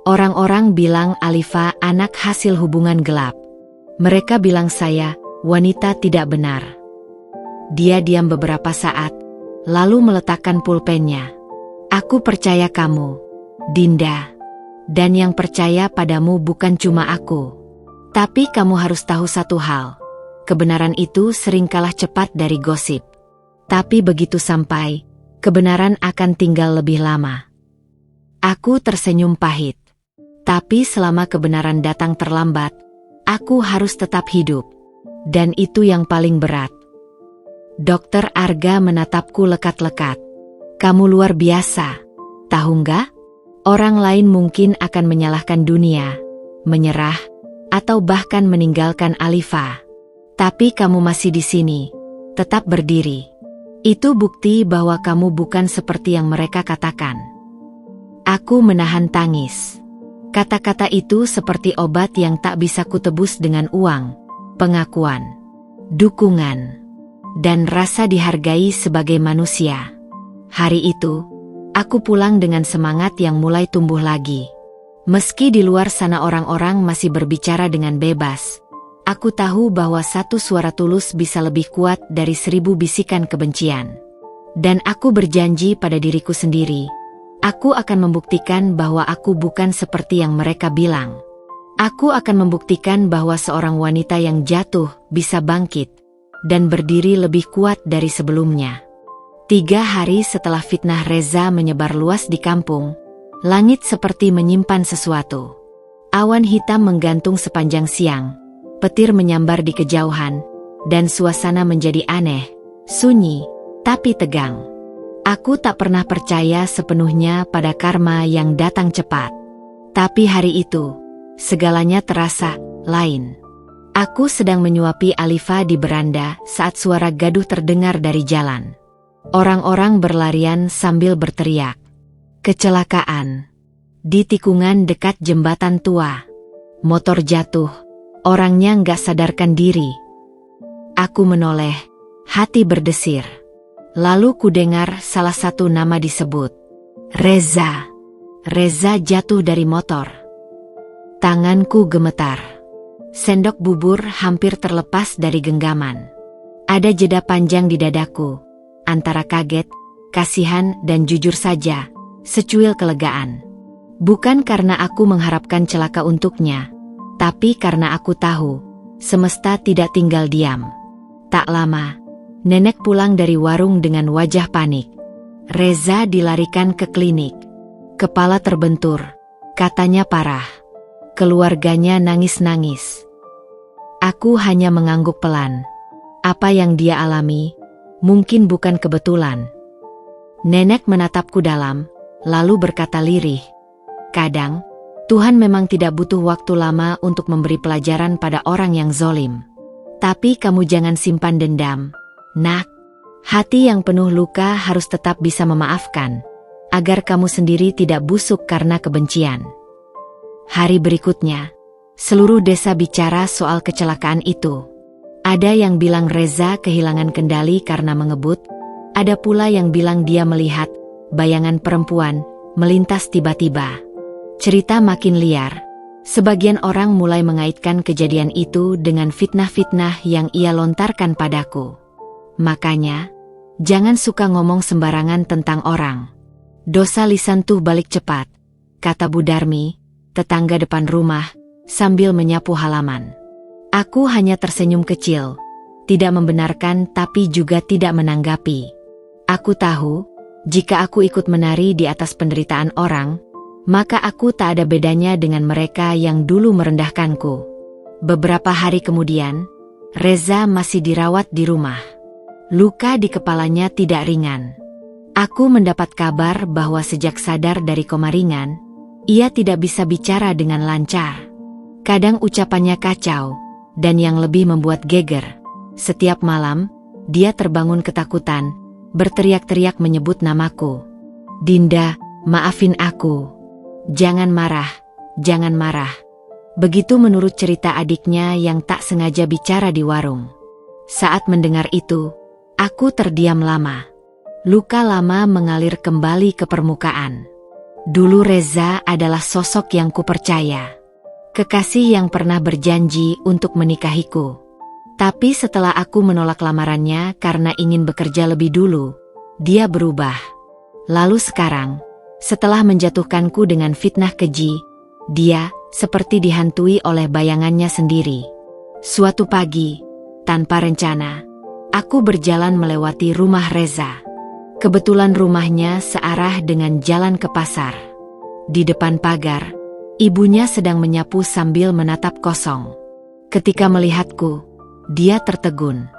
Orang-orang bilang Alifa anak hasil hubungan gelap. Mereka bilang saya wanita tidak benar. Dia diam beberapa saat, lalu meletakkan pulpennya. Aku percaya kamu, Dinda. Dan yang percaya padamu bukan cuma aku. Tapi kamu harus tahu satu hal. Kebenaran itu sering kalah cepat dari gosip. Tapi begitu sampai, kebenaran akan tinggal lebih lama. Aku tersenyum pahit. Tapi selama kebenaran datang terlambat, aku harus tetap hidup. Dan itu yang paling berat. Dokter Arga menatapku lekat-lekat. Kamu luar biasa. Tahu nggak? Orang lain mungkin akan menyalahkan dunia, menyerah, atau bahkan meninggalkan Alifa. Tapi kamu masih di sini, Tetap berdiri. Itu bukti bahwa kamu bukan seperti yang mereka katakan. Aku menahan tangis. Kata-kata itu seperti obat yang tak bisa kutebus dengan uang, pengakuan, dukungan, dan rasa dihargai sebagai manusia. Hari itu, aku pulang dengan semangat yang mulai tumbuh lagi. Meski di luar sana orang-orang masih berbicara dengan bebas, aku tahu bahwa satu suara tulus bisa lebih kuat dari 1000 bisikan kebencian. Dan aku berjanji pada diriku sendiri, aku akan membuktikan bahwa aku bukan seperti yang mereka bilang. Aku akan membuktikan bahwa seorang wanita yang jatuh bisa bangkit dan berdiri lebih kuat dari sebelumnya. 3 hari setelah fitnah Reza menyebar luas di kampung, langit seperti menyimpan sesuatu. Awan hitam menggantung sepanjang siang, petir menyambar di kejauhan, dan suasana menjadi aneh, sunyi, tapi tegang. Aku tak pernah percaya sepenuhnya pada karma yang datang cepat. Tapi hari itu, segalanya terasa lain. Aku sedang menyuapi Alifa di beranda saat suara gaduh terdengar dari jalan. Orang-orang berlarian sambil berteriak. Kecelakaan. Di tikungan dekat jembatan tua. Motor jatuh. Orangnya nggak sadarkan diri. Aku menoleh. Hati berdesir. Lalu kudengar salah satu nama disebut. Reza. Reza jatuh dari motor. Tanganku gemetar. Sendok bubur hampir terlepas dari genggaman. Ada jeda panjang di dadaku. Antara kaget, kasihan, dan jujur saja, secuil kelegaan. Bukan karena aku mengharapkan celaka untuknya, tapi karena aku tahu, semesta tidak tinggal diam. Tak lama, nenek pulang dari warung dengan wajah panik. Reza dilarikan ke klinik. Kepala terbentur, katanya parah. Keluarganya nangis-nangis. Aku hanya mengangguk pelan. Apa yang dia alami mungkin bukan kebetulan. Nenek menatapku dalam, lalu berkata lirih, "Kadang, Tuhan memang tidak butuh waktu lama untuk memberi pelajaran pada orang yang zolim. Tapi kamu jangan simpan dendam, nak. Hati yang penuh luka harus tetap bisa memaafkan, agar kamu sendiri tidak busuk karena kebencian." Hari berikutnya, seluruh desa bicara soal kecelakaan itu. Ada yang bilang Reza kehilangan kendali karena mengebut, ada pula yang bilang dia melihat bayangan perempuan melintas tiba-tiba. Cerita makin liar. Sebagian orang mulai mengaitkan kejadian itu dengan fitnah-fitnah yang ia lontarkan padaku. Makanya, jangan suka ngomong sembarangan tentang orang. Dosa lisan tuh balik cepat, kata Bu Darmi, tetangga depan rumah, sambil menyapu halaman. Aku hanya tersenyum kecil, tidak membenarkan tapi juga tidak menanggapi. Aku tahu, jika aku ikut menari di atas penderitaan orang, maka aku tak ada bedanya dengan mereka yang dulu merendahkanku. Beberapa hari kemudian, Reza masih dirawat di rumah. Luka di kepalanya tidak ringan. Aku mendapat kabar bahwa sejak sadar dari koma ringan, ia tidak bisa bicara dengan lancar. Kadang ucapannya kacau. Dan yang lebih membuat geger, setiap malam, dia terbangun ketakutan, berteriak-teriak menyebut namaku. "Dinda, maafin aku. Jangan marah, jangan marah." Begitu menurut cerita adiknya yang tak sengaja bicara di warung. Saat mendengar itu, aku terdiam lama. Luka lama mengalir kembali ke permukaan. Dulu Reza adalah sosok yang kupercaya. Kekasih yang pernah berjanji untuk menikahiku. Tapi setelah aku menolak lamarannya karena ingin bekerja lebih dulu, dia berubah. Lalu sekarang, setelah menjatuhkanku dengan fitnah keji, dia seperti dihantui oleh bayangannya sendiri. Suatu pagi, tanpa rencana, aku berjalan melewati rumah Reza. Kebetulan rumahnya searah dengan jalan ke pasar. Di depan pagar, ibunya sedang menyapu sambil menatap kosong. Ketika melihatku, dia tertegun.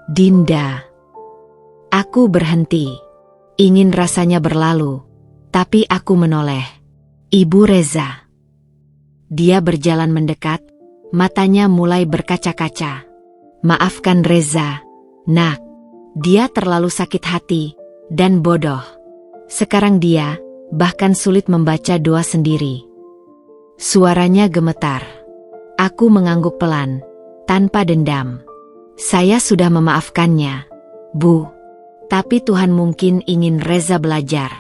"Dinda." Aku berhenti. Ingin rasanya berlalu, tapi aku menoleh. "Ibu Reza." Dia berjalan mendekat, matanya mulai berkaca-kaca. "Maafkan Reza, nak. Dia terlalu sakit hati dan bodoh. Sekarang dia bahkan sulit membaca doa sendiri. Suaranya gemetar. Aku mengangguk pelan, tanpa dendam. Saya sudah memaafkannya, Bu. Tapi Tuhan mungkin ingin Reza belajar.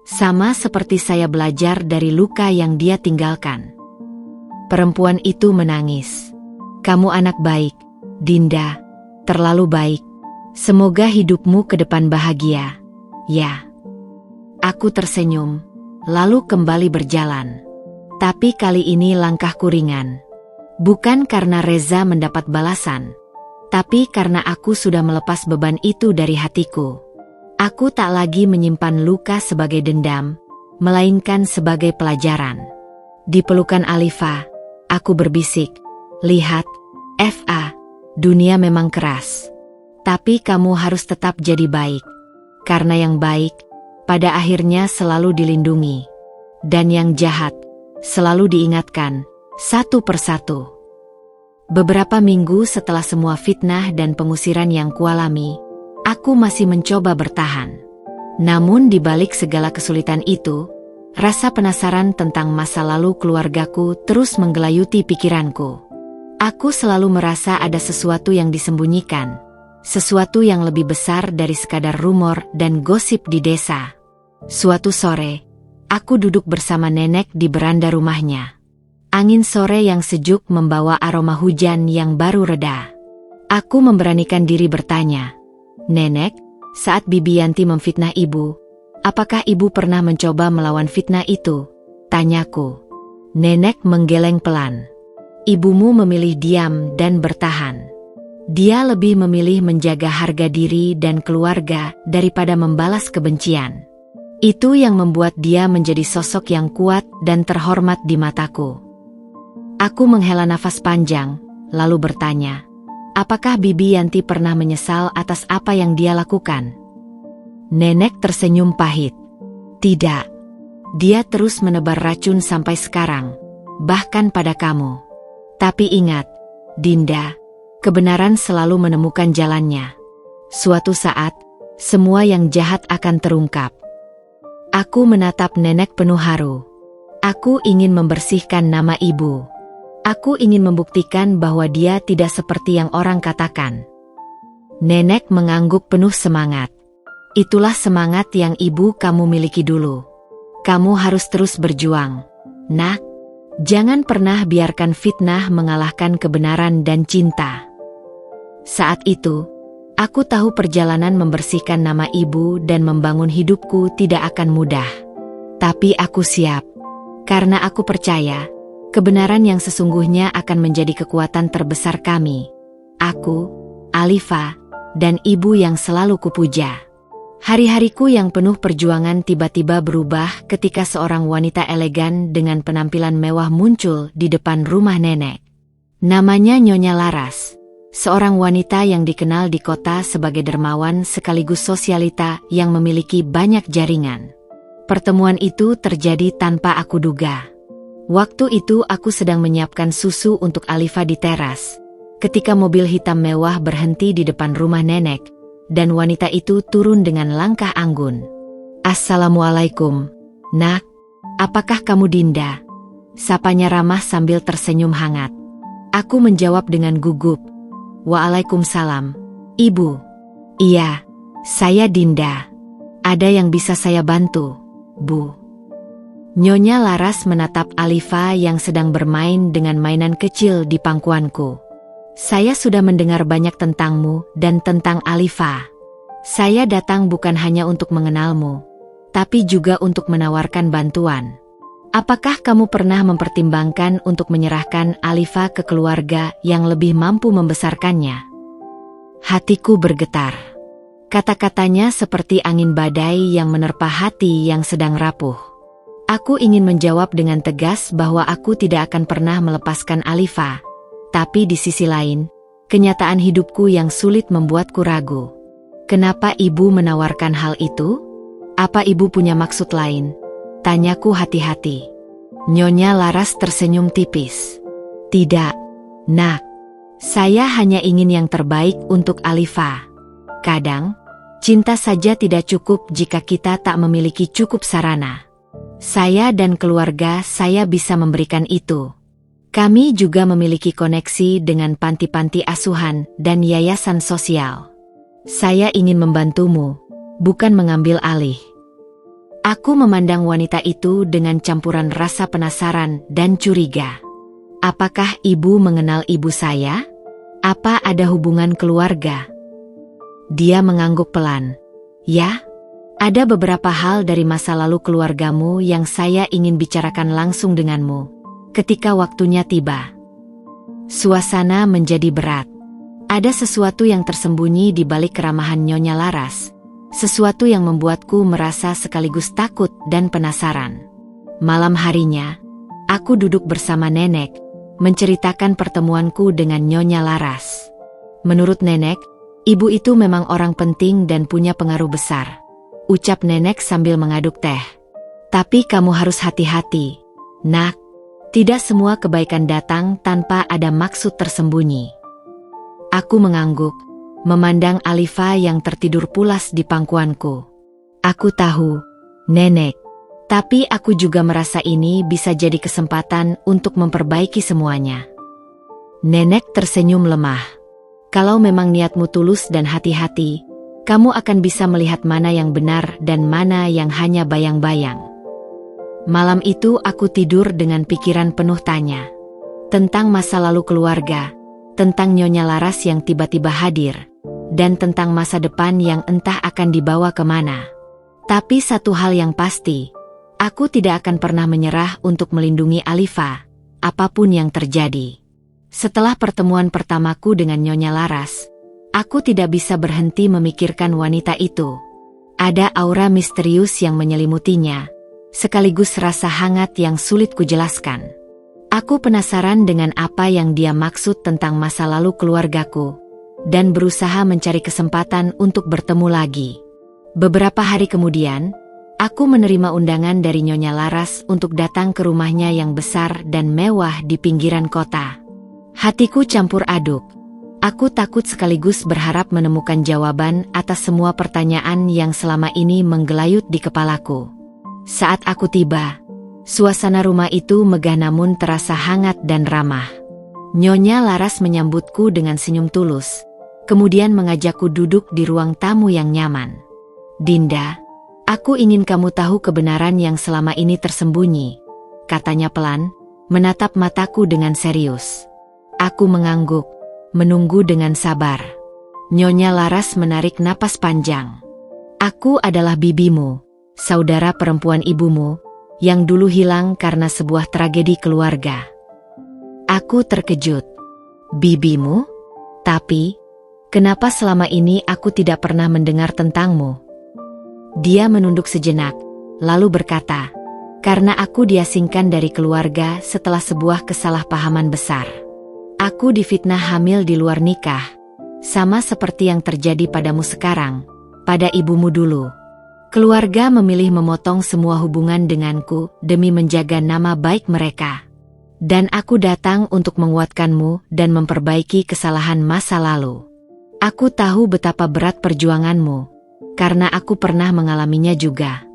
Sama seperti saya belajar dari luka yang dia tinggalkan. Perempuan itu menangis. Kamu anak baik, Dinda. Terlalu baik. Semoga hidupmu ke depan bahagia. Ya. Aku tersenyum, lalu kembali berjalan. Tapi kali ini langkahku ringan. Bukan karena Reza mendapat balasan, tapi karena aku sudah melepas beban itu dari hatiku. Aku tak lagi menyimpan luka sebagai dendam, melainkan sebagai pelajaran. Di pelukan Alifa, aku berbisik, "Lihat, Fa, dunia memang keras. Tapi kamu harus tetap jadi baik. Karena yang baik, pada akhirnya selalu dilindungi. Dan yang jahat, selalu diingatkan, satu persatu." Beberapa minggu setelah semua fitnah dan pengusiran yang kualami, aku masih mencoba bertahan. Namun di balik segala kesulitan itu, rasa penasaran tentang masa lalu keluargaku terus menggelayuti pikiranku. Aku selalu merasa ada sesuatu yang disembunyikan, sesuatu yang lebih besar dari sekadar rumor dan gosip di desa. Suatu sore, aku duduk bersama nenek di beranda rumahnya. Angin sore yang sejuk membawa aroma hujan yang baru reda. Aku memberanikan diri bertanya, "Nenek, saat Bibi Yanti memfitnah ibu, apakah ibu pernah mencoba melawan fitnah itu?" Tanyaku. Nenek menggeleng pelan. "Ibumu memilih diam dan bertahan. Dia lebih memilih menjaga harga diri dan keluarga daripada membalas kebencian. Itu yang membuat dia menjadi sosok yang kuat dan terhormat di mataku." Aku menghela nafas panjang, lalu bertanya, "Apakah Bibi Yanti pernah menyesal atas apa yang dia lakukan?" Nenek tersenyum pahit. "Tidak. Dia terus menebar racun sampai sekarang, bahkan pada kamu. Tapi ingat, Dinda, kebenaran selalu menemukan jalannya. Suatu saat, semua yang jahat akan terungkap." Aku menatap nenek penuh haru. Aku ingin membersihkan nama ibu. Aku ingin membuktikan bahwa dia tidak seperti yang orang katakan. Nenek mengangguk penuh semangat. "Itulah semangat yang ibu kamu miliki dulu. Kamu harus terus berjuang, Nak. Jangan pernah biarkan fitnah mengalahkan kebenaran dan cinta." Saat itu, aku tahu perjalanan membersihkan nama ibu dan membangun hidupku tidak akan mudah. Tapi aku siap. Karena aku percaya, kebenaran yang sesungguhnya akan menjadi kekuatan terbesar kami. Aku, Alifa, dan ibu yang selalu kupuja. Hari-hariku yang penuh perjuangan tiba-tiba berubah ketika seorang wanita elegan dengan penampilan mewah muncul di depan rumah nenek. Namanya Nyonya Laras, seorang wanita yang dikenal di kota sebagai dermawan sekaligus sosialita yang memiliki banyak jaringan. Pertemuan itu terjadi tanpa aku duga. Waktu itu aku sedang menyiapkan susu untuk Alifa di teras, ketika mobil hitam mewah berhenti di depan rumah nenek, dan wanita itu turun dengan langkah anggun. "Assalamualaikum, Nak. Apakah kamu Dinda?" Sapanya ramah sambil tersenyum hangat. Aku menjawab dengan gugup, "Waalaikumsalam, Ibu." "Iya, saya Dinda. Ada yang bisa saya bantu, Bu?" Nyonya Laras menatap Alifa yang sedang bermain dengan mainan kecil di pangkuanku. "Saya sudah mendengar banyak tentangmu dan tentang Alifa. Saya datang bukan hanya untuk mengenalmu, tapi juga untuk menawarkan bantuan. Apakah kamu pernah mempertimbangkan untuk menyerahkan Alifa ke keluarga yang lebih mampu membesarkannya?" Hatiku bergetar. Kata-katanya seperti angin badai yang menerpa hati yang sedang rapuh. Aku ingin menjawab dengan tegas bahwa aku tidak akan pernah melepaskan Alifa. Tapi di sisi lain, kenyataan hidupku yang sulit membuatku ragu. Kenapa ibu menawarkan hal itu? Apa ibu punya maksud lain? Tanyaku hati-hati. Nyonya Laras tersenyum tipis. "Tidak, Nak. Saya hanya ingin yang terbaik untuk Alifa. Kadang, cinta saja tidak cukup jika kita tak memiliki cukup sarana. Saya dan keluarga saya bisa memberikan itu. Kami juga memiliki koneksi dengan panti-panti asuhan dan yayasan sosial. Saya ingin membantumu, bukan mengambil alih. Aku memandang wanita itu dengan campuran rasa penasaran dan curiga. Apakah ibu mengenal ibu saya? Apa ada hubungan keluarga? Dia mengangguk pelan. Ya, ada beberapa hal dari masa lalu keluargamu yang saya ingin bicarakan langsung denganmu, ketika waktunya tiba. Suasana menjadi berat. Ada sesuatu yang tersembunyi di balik keramahan Nyonya Laras. Sesuatu yang membuatku merasa sekaligus takut dan penasaran. Malam harinya, aku duduk bersama nenek, menceritakan pertemuanku dengan Nyonya Laras. Menurut nenek, ibu itu memang orang penting dan punya pengaruh besar. Ucap nenek sambil mengaduk teh. Tapi kamu harus hati-hati, nak. Tidak semua kebaikan datang tanpa ada maksud tersembunyi. Aku mengangguk, memandang Alifa yang tertidur pulas di pangkuanku. Aku tahu, nenek. Tapi aku juga merasa ini bisa jadi kesempatan untuk memperbaiki semuanya. Nenek tersenyum lemah. Kalau memang niatmu tulus dan hati-hati, kamu akan bisa melihat mana yang benar dan mana yang hanya bayang-bayang. Malam itu aku tidur dengan pikiran penuh tanya. Tentang masa lalu keluarga, tentang Nyonya Laras yang tiba-tiba hadir, dan tentang masa depan yang entah akan dibawa kemana. Tapi satu hal yang pasti, aku tidak akan pernah menyerah untuk melindungi Alifa, apapun yang terjadi. Setelah pertemuan pertamaku dengan Nyonya Laras, aku tidak bisa berhenti memikirkan wanita itu. Ada aura misterius yang menyelimutinya, sekaligus rasa hangat yang sulit kujelaskan. Aku penasaran dengan apa yang dia maksud tentang masa lalu keluargaku, dan berusaha mencari kesempatan untuk bertemu lagi. Beberapa hari kemudian, aku menerima undangan dari Nyonya Laras untuk datang ke rumahnya yang besar dan mewah di pinggiran kota. Hatiku campur aduk. Aku takut sekaligus berharap menemukan jawaban atas semua pertanyaan yang selama ini menggelayut di kepalaku. Saat aku tiba, suasana rumah itu megah namun terasa hangat dan ramah. Nyonya Laras menyambutku dengan senyum tulus, kemudian mengajakku duduk di ruang tamu yang nyaman. Dinda, aku ingin kamu tahu kebenaran yang selama ini tersembunyi, katanya pelan, menatap mataku dengan serius. Aku mengangguk, menunggu dengan sabar. Nyonya Laras menarik napas panjang. Aku adalah bibimu, saudara perempuan ibumu, yang dulu hilang karena sebuah tragedi keluarga. Aku terkejut. Bibimu? Tapi, kenapa selama ini aku tidak pernah mendengar tentangmu? Dia menunduk sejenak, lalu berkata, karena aku diasingkan dari keluarga setelah sebuah kesalahpahaman besar. Aku difitnah hamil di luar nikah, sama seperti yang terjadi padamu sekarang, pada ibumu dulu. Keluarga memilih memotong semua hubungan denganku demi menjaga nama baik mereka. Dan aku datang untuk menguatkanmu dan memperbaiki kesalahan masa lalu. Aku tahu betapa berat perjuanganmu, karena aku pernah mengalaminya juga.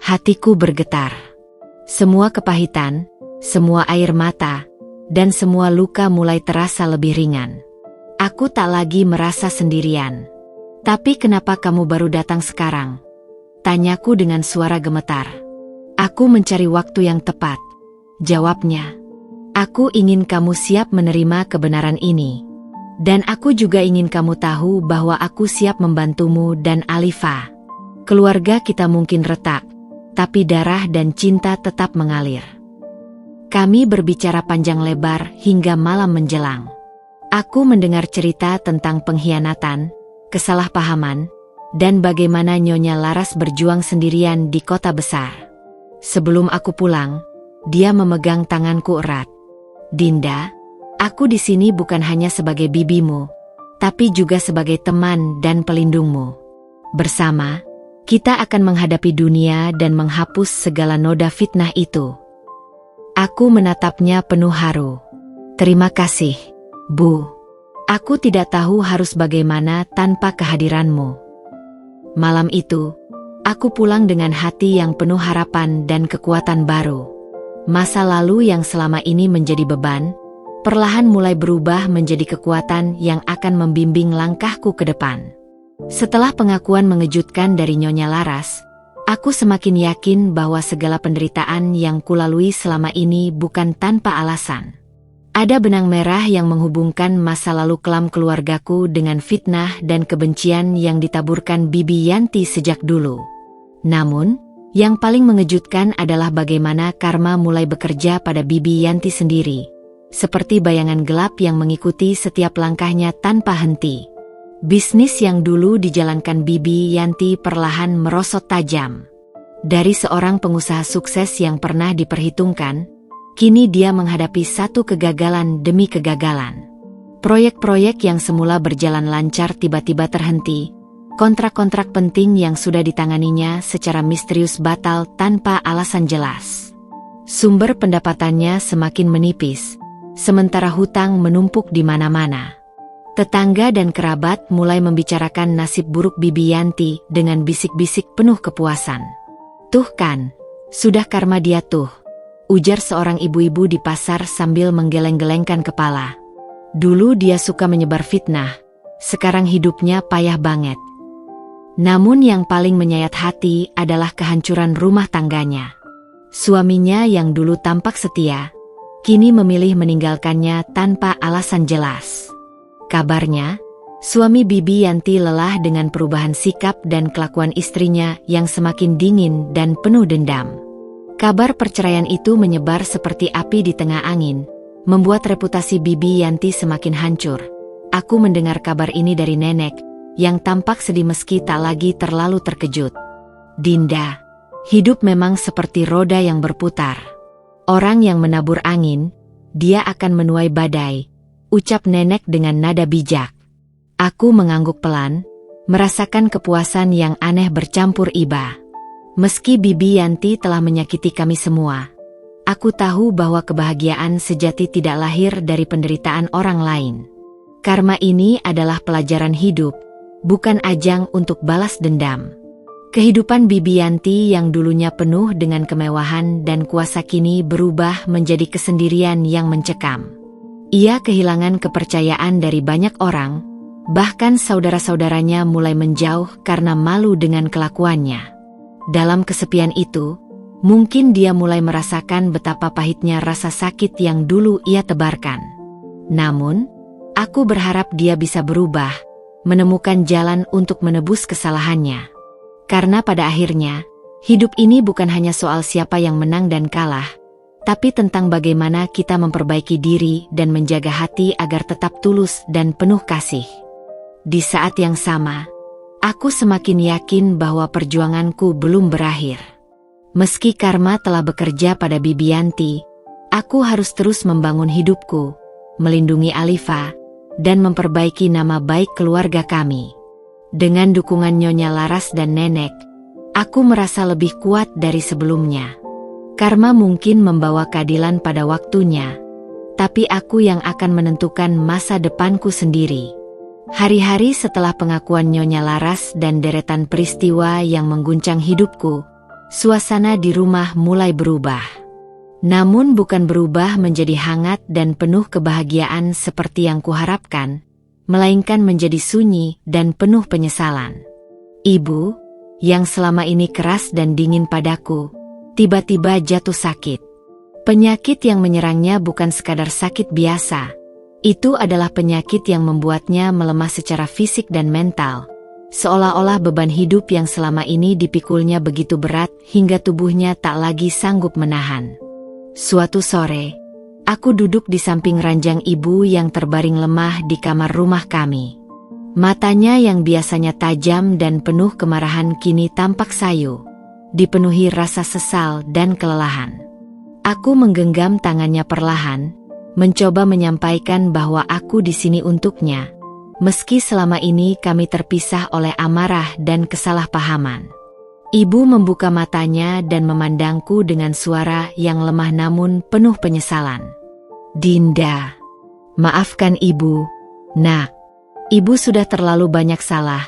Hatiku bergetar. Semua kepahitan, semua air mata, dan semua luka mulai terasa lebih ringan. Aku tak lagi merasa sendirian. Tapi kenapa kamu baru datang sekarang? Tanyaku dengan suara gemetar. Aku mencari waktu yang tepat. Jawabnya. Aku ingin kamu siap menerima kebenaran ini. Dan aku juga ingin kamu tahu bahwa aku siap membantumu dan Alifa. Keluarga kita mungkin retak, tapi darah dan cinta tetap mengalir. Kami berbicara panjang lebar hingga malam menjelang. Aku mendengar cerita tentang pengkhianatan, kesalahpahaman, dan bagaimana Nyonya Laras berjuang sendirian di kota besar. Sebelum aku pulang, dia memegang tanganku erat. Dinda, aku di sini bukan hanya sebagai bibimu, tapi juga sebagai teman dan pelindungmu. Bersama, kita akan menghadapi dunia dan menghapus segala noda fitnah itu. Aku menatapnya penuh haru. Terima kasih, Bu. Aku tidak tahu harus bagaimana tanpa kehadiranmu. Malam itu, aku pulang dengan hati yang penuh harapan dan kekuatan baru. Masa lalu yang selama ini menjadi beban, perlahan mulai berubah menjadi kekuatan yang akan membimbing langkahku ke depan. Setelah pengakuan mengejutkan dari Nyonya Laras, aku semakin yakin bahwa segala penderitaan yang kulalui selama ini bukan tanpa alasan. Ada benang merah yang menghubungkan masa lalu kelam keluargaku dengan fitnah dan kebencian yang ditaburkan Bibi Yanti sejak dulu. Namun, yang paling mengejutkan adalah bagaimana karma mulai bekerja pada Bibi Yanti sendiri, seperti bayangan gelap yang mengikuti setiap langkahnya tanpa henti. Bisnis yang dulu dijalankan Bibi Yanti perlahan merosot tajam. Dari seorang pengusaha sukses yang pernah diperhitungkan, kini dia menghadapi satu kegagalan demi kegagalan. Proyek-proyek yang semula berjalan lancar tiba-tiba terhenti. Kontrak-kontrak penting yang sudah ditanganinya secara misterius batal tanpa alasan jelas. Sumber pendapatannya semakin menipis, sementara hutang menumpuk di mana-mana. Tetangga dan kerabat mulai membicarakan nasib buruk Bibi Yanti dengan bisik-bisik penuh kepuasan. "Tuh kan, sudah karma dia tuh," ujar seorang ibu-ibu di pasar sambil menggeleng-gelengkan kepala. Dulu dia suka menyebar fitnah, sekarang hidupnya payah banget. Namun yang paling menyayat hati adalah kehancuran rumah tangganya. Suaminya yang dulu tampak setia, kini memilih meninggalkannya tanpa alasan jelas. Kabarnya, suami Bibi Yanti lelah dengan perubahan sikap dan kelakuan istrinya yang semakin dingin dan penuh dendam. Kabar perceraian itu menyebar seperti api di tengah angin, membuat reputasi Bibi Yanti semakin hancur. Aku mendengar kabar ini dari nenek, yang tampak sedih meski tak lagi terlalu terkejut. "Dinda, hidup memang seperti roda yang berputar. Orang yang menabur angin, dia akan menuai badai," ucap nenek dengan nada bijak. Aku mengangguk pelan, merasakan kepuasan yang aneh bercampur iba. Meski Bibi Yanti telah menyakiti kami semua, aku tahu bahwa kebahagiaan sejati tidak lahir dari penderitaan orang lain. Karma ini adalah pelajaran hidup, bukan ajang untuk balas dendam. Kehidupan Bibi Yanti yang dulunya penuh dengan kemewahan dan kuasa kini berubah menjadi kesendirian yang mencekam. Ia kehilangan kepercayaan dari banyak orang, bahkan saudara-saudaranya mulai menjauh karena malu dengan kelakuannya. Dalam kesepian itu, mungkin dia mulai merasakan betapa pahitnya rasa sakit yang dulu ia tebarkan. Namun, aku berharap dia bisa berubah, menemukan jalan untuk menebus kesalahannya. Karena pada akhirnya, hidup ini bukan hanya soal siapa yang menang dan kalah, tapi tentang bagaimana kita memperbaiki diri dan menjaga hati agar tetap tulus dan penuh kasih. Di saat yang sama, aku semakin yakin bahwa perjuanganku belum berakhir. Meski karma telah bekerja pada Bibi Yanti, aku harus terus membangun hidupku, melindungi Alifa, dan memperbaiki nama baik keluarga kami. Dengan dukungan Nyonya Laras dan nenek, aku merasa lebih kuat dari sebelumnya. Karma mungkin membawa keadilan pada waktunya, tapi aku yang akan menentukan masa depanku sendiri. Hari-hari setelah pengakuan Nyonya Laras dan deretan peristiwa yang mengguncang hidupku, suasana di rumah mulai berubah. Namun bukan berubah menjadi hangat dan penuh kebahagiaan seperti yang kuharapkan, melainkan menjadi sunyi dan penuh penyesalan. Ibu, yang selama ini keras dan dingin padaku, tiba-tiba jatuh sakit. Penyakit yang menyerangnya bukan sekadar sakit biasa. Itu adalah penyakit yang membuatnya melemah secara fisik dan mental. Seolah-olah beban hidup yang selama ini dipikulnya begitu berat hingga tubuhnya tak lagi sanggup menahan. Suatu sore, aku duduk di samping ranjang ibu yang terbaring lemah di kamar rumah kami. Matanya yang biasanya tajam dan penuh kemarahan kini tampak sayu, dipenuhi rasa sesal dan kelelahan. Aku menggenggam tangannya perlahan, mencoba menyampaikan bahwa aku di sini untuknya, meski selama ini kami terpisah oleh amarah dan kesalahpahaman. Ibu membuka matanya dan memandangku dengan suara yang lemah namun penuh penyesalan. "Dinda, maafkan ibu, Nak, ibu sudah terlalu banyak salah,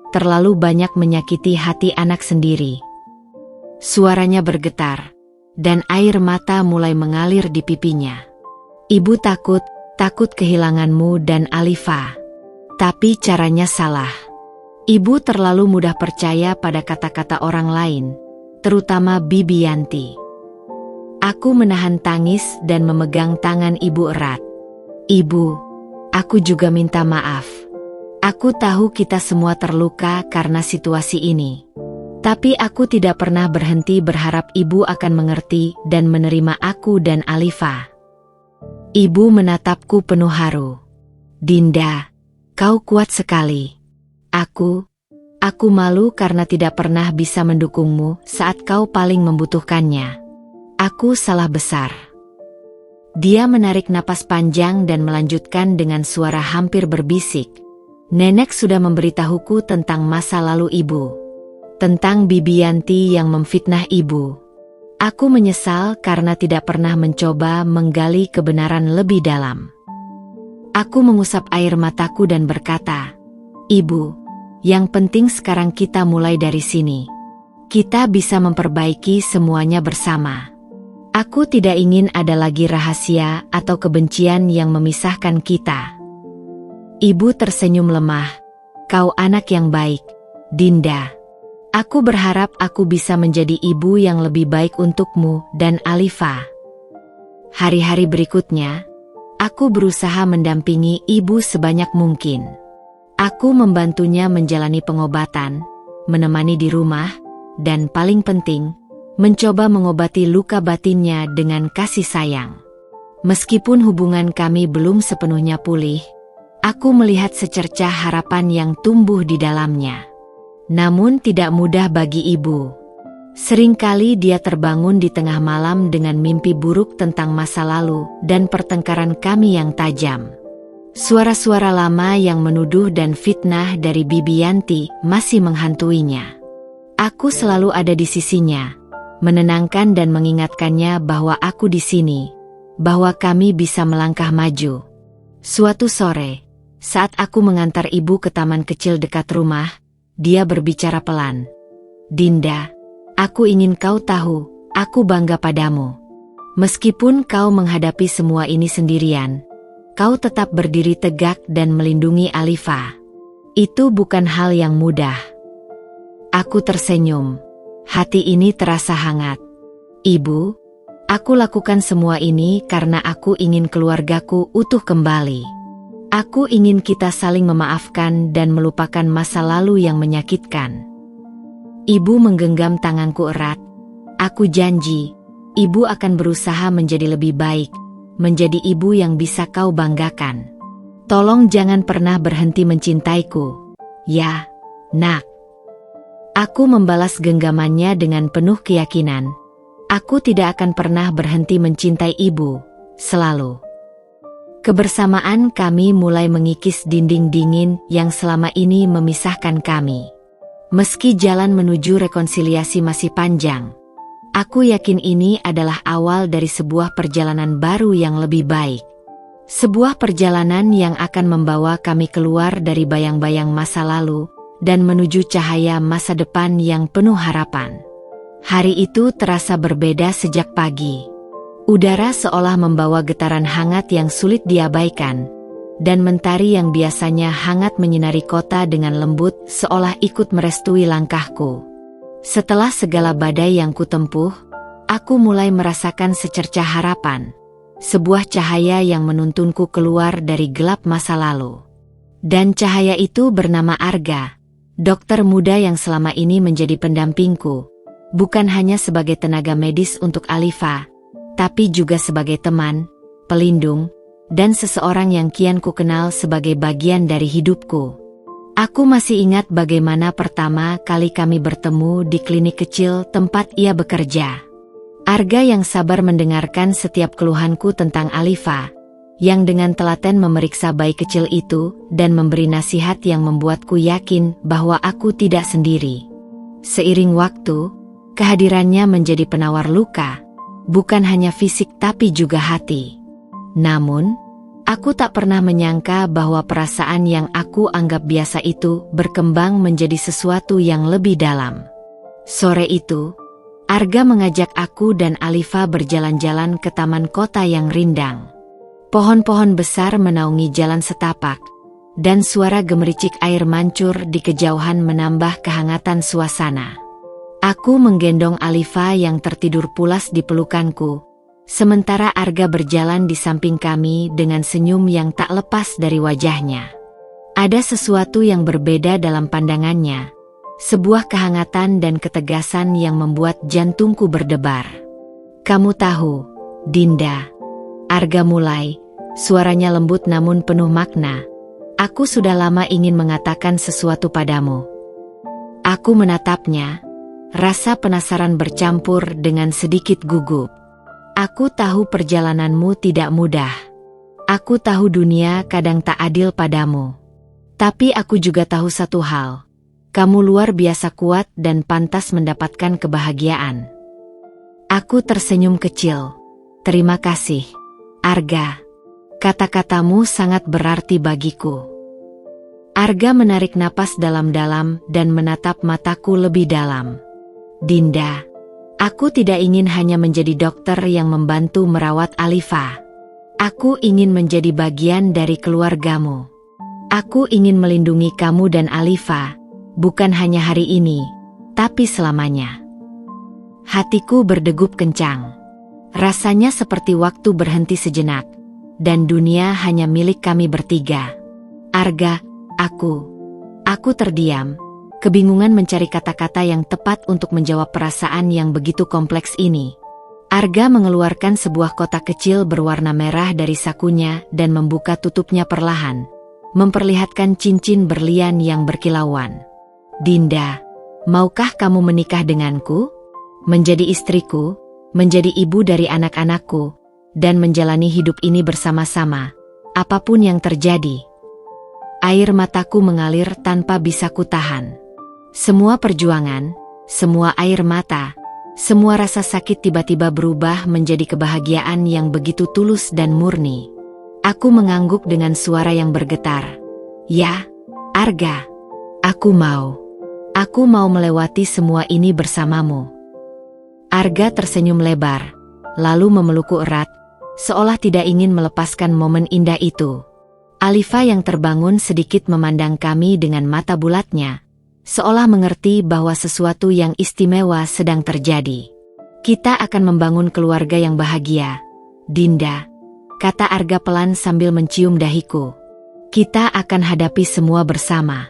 terlalu banyak menyakiti hati anak sendiri. Suaranya bergetar, dan air mata mulai mengalir di pipinya. Ibu takut kehilanganmu dan Alifa. Tapi caranya salah. Ibu terlalu mudah percaya pada kata-kata orang lain, terutama Bibi Yanti. Aku menahan tangis dan memegang tangan ibu erat. Ibu, aku juga minta maaf. Aku tahu kita semua terluka karena situasi ini. Tapi aku tidak pernah berhenti berharap ibu akan mengerti dan menerima aku dan Alifa. Ibu menatapku penuh haru. Dinda, kau kuat sekali. Aku malu karena tidak pernah bisa mendukungmu saat kau paling membutuhkannya. Aku salah besar. Dia menarik napas panjang dan melanjutkan dengan suara hampir berbisik. Nenek sudah memberitahuku tentang masa lalu ibu. Tentang Bibi Yanti yang memfitnah ibu. Aku menyesal karena tidak pernah mencoba menggali kebenaran lebih dalam. Aku mengusap air mataku dan berkata, Ibu, yang penting sekarang kita mulai dari sini. Kita bisa memperbaiki semuanya bersama. Aku tidak ingin ada lagi rahasia atau kebencian yang memisahkan kita. Ibu tersenyum lemah. Kau anak yang baik, Dinda. Aku berharap aku bisa menjadi ibu yang lebih baik untukmu dan Alifa. Hari-hari berikutnya, aku berusaha mendampingi ibu sebanyak mungkin. Aku membantunya menjalani pengobatan, menemani di rumah, dan paling penting, mencoba mengobati luka batinnya dengan kasih sayang. Meskipun hubungan kami belum sepenuhnya pulih, aku melihat secercah harapan yang tumbuh di dalamnya. Namun tidak mudah bagi ibu. Seringkali dia terbangun di tengah malam dengan mimpi buruk tentang masa lalu dan pertengkaran kami yang tajam. Suara-suara lama yang menuduh dan fitnah dari Bibi Yanti masih menghantuinya. Aku selalu ada di sisinya, menenangkan dan mengingatkannya bahwa aku di sini, bahwa kami bisa melangkah maju. Suatu sore, saat aku mengantar ibu ke taman kecil dekat rumah, dia berbicara pelan. Dinda, aku ingin kau tahu, aku bangga padamu. Meskipun kau menghadapi semua ini sendirian, kau tetap berdiri tegak dan melindungi Alifa. Itu bukan hal yang mudah. Aku tersenyum. Hati ini terasa hangat. Ibu, aku lakukan semua ini karena aku ingin keluargaku utuh kembali. Aku ingin kita saling memaafkan dan melupakan masa lalu yang menyakitkan. Ibu menggenggam tanganku erat. Aku janji, ibu akan berusaha menjadi lebih baik, menjadi ibu yang bisa kau banggakan. Tolong jangan pernah berhenti mencintaiku. Ya, Nak. Aku membalas genggamannya dengan penuh keyakinan. Aku tidak akan pernah berhenti mencintai ibu, selalu. Kebersamaan kami mulai mengikis dinding dingin yang selama ini memisahkan kami. Meski jalan menuju rekonsiliasi masih panjang, aku yakin ini adalah awal dari sebuah perjalanan baru yang lebih baik. Sebuah perjalanan yang akan membawa kami keluar dari bayang-bayang masa lalu, dan menuju cahaya masa depan yang penuh harapan. Hari itu terasa berbeda sejak pagi. Udara seolah membawa getaran hangat yang sulit diabaikan, dan mentari yang biasanya hangat menyinari kota dengan lembut seolah ikut merestui langkahku. Setelah segala badai yang kutempuh, aku mulai merasakan secercah harapan, sebuah cahaya yang menuntunku keluar dari gelap masa lalu. Dan cahaya itu bernama Arga, dokter muda yang selama ini menjadi pendampingku, bukan hanya sebagai tenaga medis untuk Alifa, tapi juga sebagai teman, pelindung, dan seseorang yang kian ku kenal sebagai bagian dari hidupku. Aku masih ingat bagaimana pertama kali kami bertemu di klinik kecil tempat ia bekerja. Arga yang sabar mendengarkan setiap keluhanku tentang Alifa, yang dengan telaten memeriksa bayi kecil itu dan memberi nasihat yang membuatku yakin bahwa aku tidak sendiri. Seiring waktu, kehadirannya menjadi penawar luka, bukan hanya fisik tapi juga hati. Namun, Aku tak pernah menyangka bahwa perasaan yang aku anggap biasa itu berkembang menjadi sesuatu yang lebih dalam. Sore itu, Arga mengajak aku dan Alifa berjalan-jalan ke taman kota yang rindang. Pohon-pohon besar menaungi jalan setapak, dan suara gemericik air mancur di kejauhan menambah kehangatan suasana. Aku menggendong Alifa yang tertidur pulas di pelukanku, sementara Arga berjalan di samping kami dengan senyum yang tak lepas dari wajahnya. Ada sesuatu yang berbeda dalam pandangannya, sebuah kehangatan dan ketegasan yang membuat jantungku berdebar. "Kamu tahu, Dinda," Arga mulai, suaranya lembut namun penuh makna, "aku sudah lama ingin mengatakan sesuatu padamu." Aku menatapnya, rasa penasaran bercampur dengan sedikit gugup. "Aku tahu perjalananmu tidak mudah. Aku tahu dunia kadang tak adil padamu. Tapi aku juga tahu satu hal. Kamu luar biasa kuat dan pantas mendapatkan kebahagiaan." Aku tersenyum kecil. "Terima kasih, Arga. Kata-katamu sangat berarti bagiku." Arga menarik napas dalam-dalam dan menatap mataku lebih dalam. "Dinda, aku tidak ingin hanya menjadi dokter yang membantu merawat Alifa. Aku ingin menjadi bagian dari keluargamu. Aku ingin melindungi kamu dan Alifa, bukan hanya hari ini, tapi selamanya." Hatiku berdegup kencang. Rasanya seperti waktu berhenti sejenak, dan dunia hanya milik kami bertiga. "Arga, aku terdiam, kebingungan mencari kata-kata yang tepat untuk menjawab perasaan yang begitu kompleks ini. Arga mengeluarkan sebuah kotak kecil berwarna merah dari sakunya dan membuka tutupnya perlahan, memperlihatkan cincin berlian yang berkilauan. "Dinda, maukah kamu menikah denganku? Menjadi istriku, menjadi ibu dari anak-anakku, dan menjalani hidup ini bersama-sama, apapun yang terjadi." Air mataku mengalir tanpa bisa kutahan. Semua perjuangan, semua air mata, semua rasa sakit tiba-tiba berubah menjadi kebahagiaan yang begitu tulus dan murni. Aku mengangguk dengan suara yang bergetar. "Ya, Arga, aku mau. Aku mau melewati semua ini bersamamu." Arga tersenyum lebar, lalu memelukku erat, seolah tidak ingin melepaskan momen indah itu. Alifa yang terbangun sedikit memandang kami dengan mata bulatnya, seolah mengerti bahwa sesuatu yang istimewa sedang terjadi. "Kita akan membangun keluarga yang bahagia, Dinda," kata Arga pelan sambil mencium dahiku. "Kita akan hadapi semua bersama."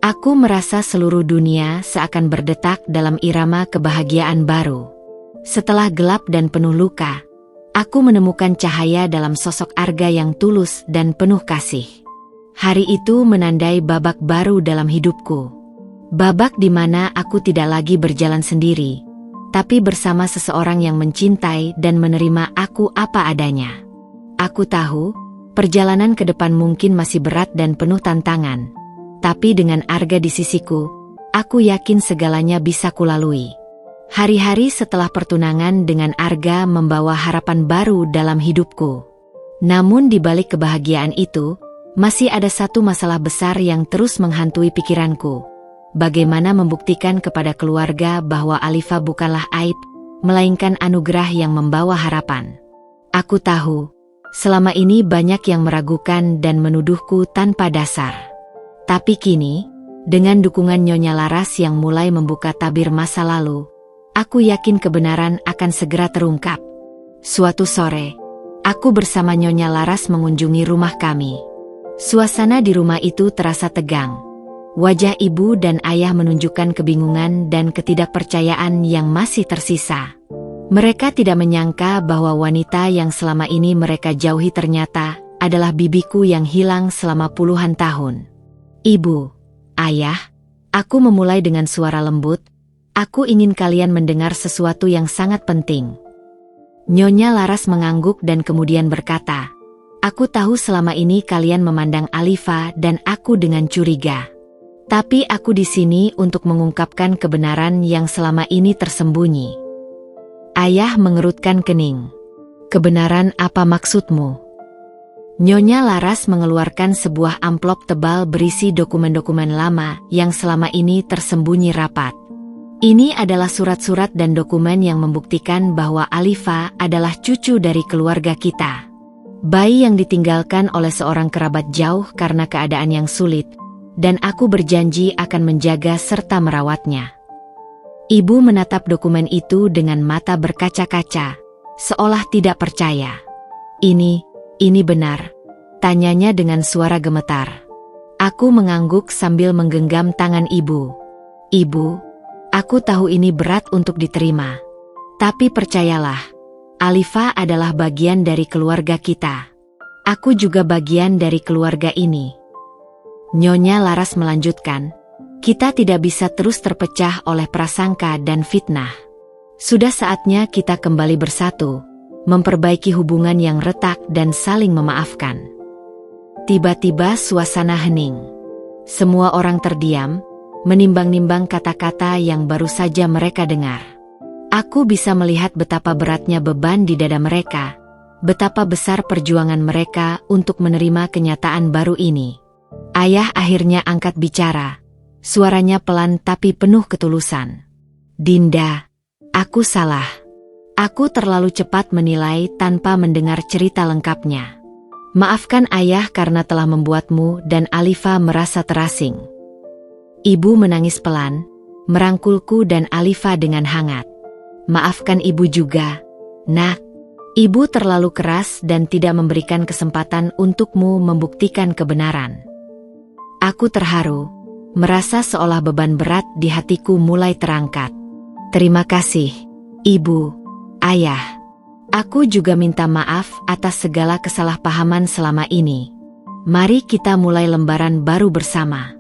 Aku merasa seluruh dunia seakan berdetak dalam irama kebahagiaan baru. Setelah gelap dan penuh luka, aku menemukan cahaya dalam sosok Arga yang tulus dan penuh kasih. Hari itu menandai babak baru dalam hidupku. Babak di mana aku tidak lagi berjalan sendiri, tapi bersama seseorang yang mencintai dan menerima aku apa adanya. Aku tahu, perjalanan ke depan mungkin masih berat dan penuh tantangan, tapi dengan Arga di sisiku, aku yakin segalanya bisa kulalui. Hari-hari setelah pertunangan dengan Arga membawa harapan baru dalam hidupku. Namun di balik kebahagiaan itu, masih ada satu masalah besar yang terus menghantui pikiranku. Bagaimana membuktikan kepada keluarga bahwa Alifa bukanlah aib, melainkan anugerah yang membawa harapan. Aku tahu, selama ini banyak yang meragukan dan menuduhku tanpa dasar. Tapi kini, dengan dukungan Nyonya Laras yang mulai membuka tabir masa lalu, aku yakin kebenaran akan segera terungkap. Suatu sore, aku bersama Nyonya Laras mengunjungi rumah kami. Suasana di rumah itu terasa tegang. Wajah ibu dan ayah menunjukkan kebingungan dan ketidakpercayaan yang masih tersisa. Mereka tidak menyangka bahwa wanita yang selama ini mereka jauhi ternyata adalah bibiku yang hilang selama puluhan tahun. "Ibu, ayah," aku memulai dengan suara lembut, "aku ingin kalian mendengar sesuatu yang sangat penting." Nyonya Laras mengangguk dan kemudian berkata, "Aku tahu selama ini kalian memandang Alifa dan aku dengan curiga. Tapi aku di sini untuk mengungkapkan kebenaran yang selama ini tersembunyi." Ayah mengerutkan kening. "Kebenaran apa maksudmu?" Nyonya Laras mengeluarkan sebuah amplop tebal berisi dokumen-dokumen lama yang selama ini tersembunyi rapat. Ini adalah surat-surat dan dokumen yang membuktikan bahwa Alifa adalah cucu dari keluarga kita. Bayi yang ditinggalkan oleh seorang kerabat jauh karena keadaan yang sulit, dan aku berjanji akan menjaga serta merawatnya. Ibu menatap dokumen itu dengan mata berkaca-kaca, seolah tidak percaya. Ini benar, tanyanya dengan suara gemetar. Aku mengangguk sambil menggenggam tangan ibu. Ibu, aku tahu ini berat untuk diterima. Tapi percayalah, Alifa adalah bagian dari keluarga kita. Aku juga bagian dari keluarga ini. Nyonya Laras melanjutkan, kita tidak bisa terus terpecah oleh prasangka dan fitnah. Sudah saatnya kita kembali bersatu, memperbaiki hubungan yang retak dan saling memaafkan. Tiba-tiba suasana hening. Semua orang terdiam, menimbang-nimbang kata-kata yang baru saja mereka dengar. Aku bisa melihat betapa beratnya beban di dada mereka, betapa besar perjuangan mereka untuk menerima kenyataan baru ini. Ayah akhirnya angkat bicara, suaranya pelan tapi penuh ketulusan. Dinda, aku salah. Aku terlalu cepat menilai tanpa mendengar cerita lengkapnya. Maafkan ayah karena telah membuatmu dan Alifa merasa terasing. Ibu menangis pelan, merangkulku dan Alifa dengan hangat. Maafkan ibu juga, nak. Ibu terlalu keras dan tidak memberikan kesempatan untukmu membuktikan kebenaran. Aku terharu, merasa seolah beban berat di hatiku mulai terangkat. Terima kasih, ibu. Ayah, aku juga minta maaf atas segala kesalahpahaman selama ini. Mari kita mulai lembaran baru bersama.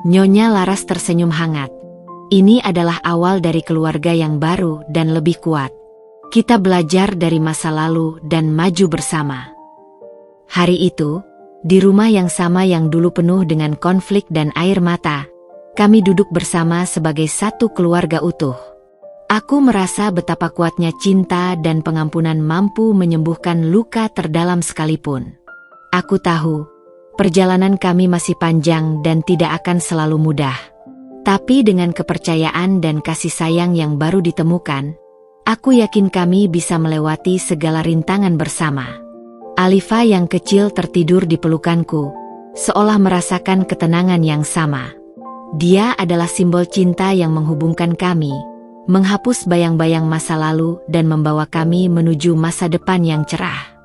Nyonya Laras tersenyum hangat. Ini adalah awal dari keluarga yang baru dan lebih kuat. Kita belajar dari masa lalu dan maju bersama. Hari itu, di rumah yang sama yang dulu penuh dengan konflik dan air mata, kami duduk bersama sebagai satu keluarga utuh. Aku merasa betapa kuatnya cinta dan pengampunan mampu menyembuhkan luka terdalam sekalipun. Aku tahu, perjalanan kami masih panjang dan tidak akan selalu mudah. Tapi dengan kepercayaan dan kasih sayang yang baru ditemukan, aku yakin kami bisa melewati segala rintangan bersama. Alifa yang kecil tertidur di pelukanku, seolah merasakan ketenangan yang sama. Dia adalah simbol cinta yang menghubungkan kami, menghapus bayang-bayang masa lalu dan membawa kami menuju masa depan yang cerah.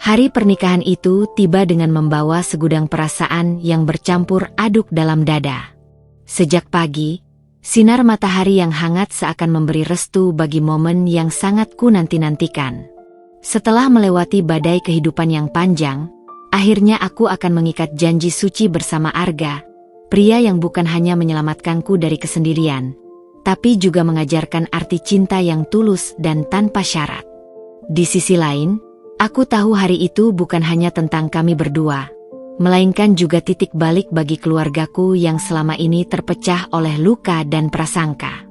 Hari pernikahan itu tiba dengan membawa segudang perasaan yang bercampur aduk dalam dada. Sejak pagi, sinar matahari yang hangat seakan memberi restu bagi momen yang sangat ku nanti-nantikan. Setelah melewati badai kehidupan yang panjang, akhirnya aku akan mengikat janji suci bersama Arga, pria yang bukan hanya menyelamatkanku dari kesendirian, tapi juga mengajarkan arti cinta yang tulus dan tanpa syarat. Di sisi lain, aku tahu hari itu bukan hanya tentang kami berdua, melainkan juga titik balik bagi keluargaku yang selama ini terpecah oleh luka dan prasangka.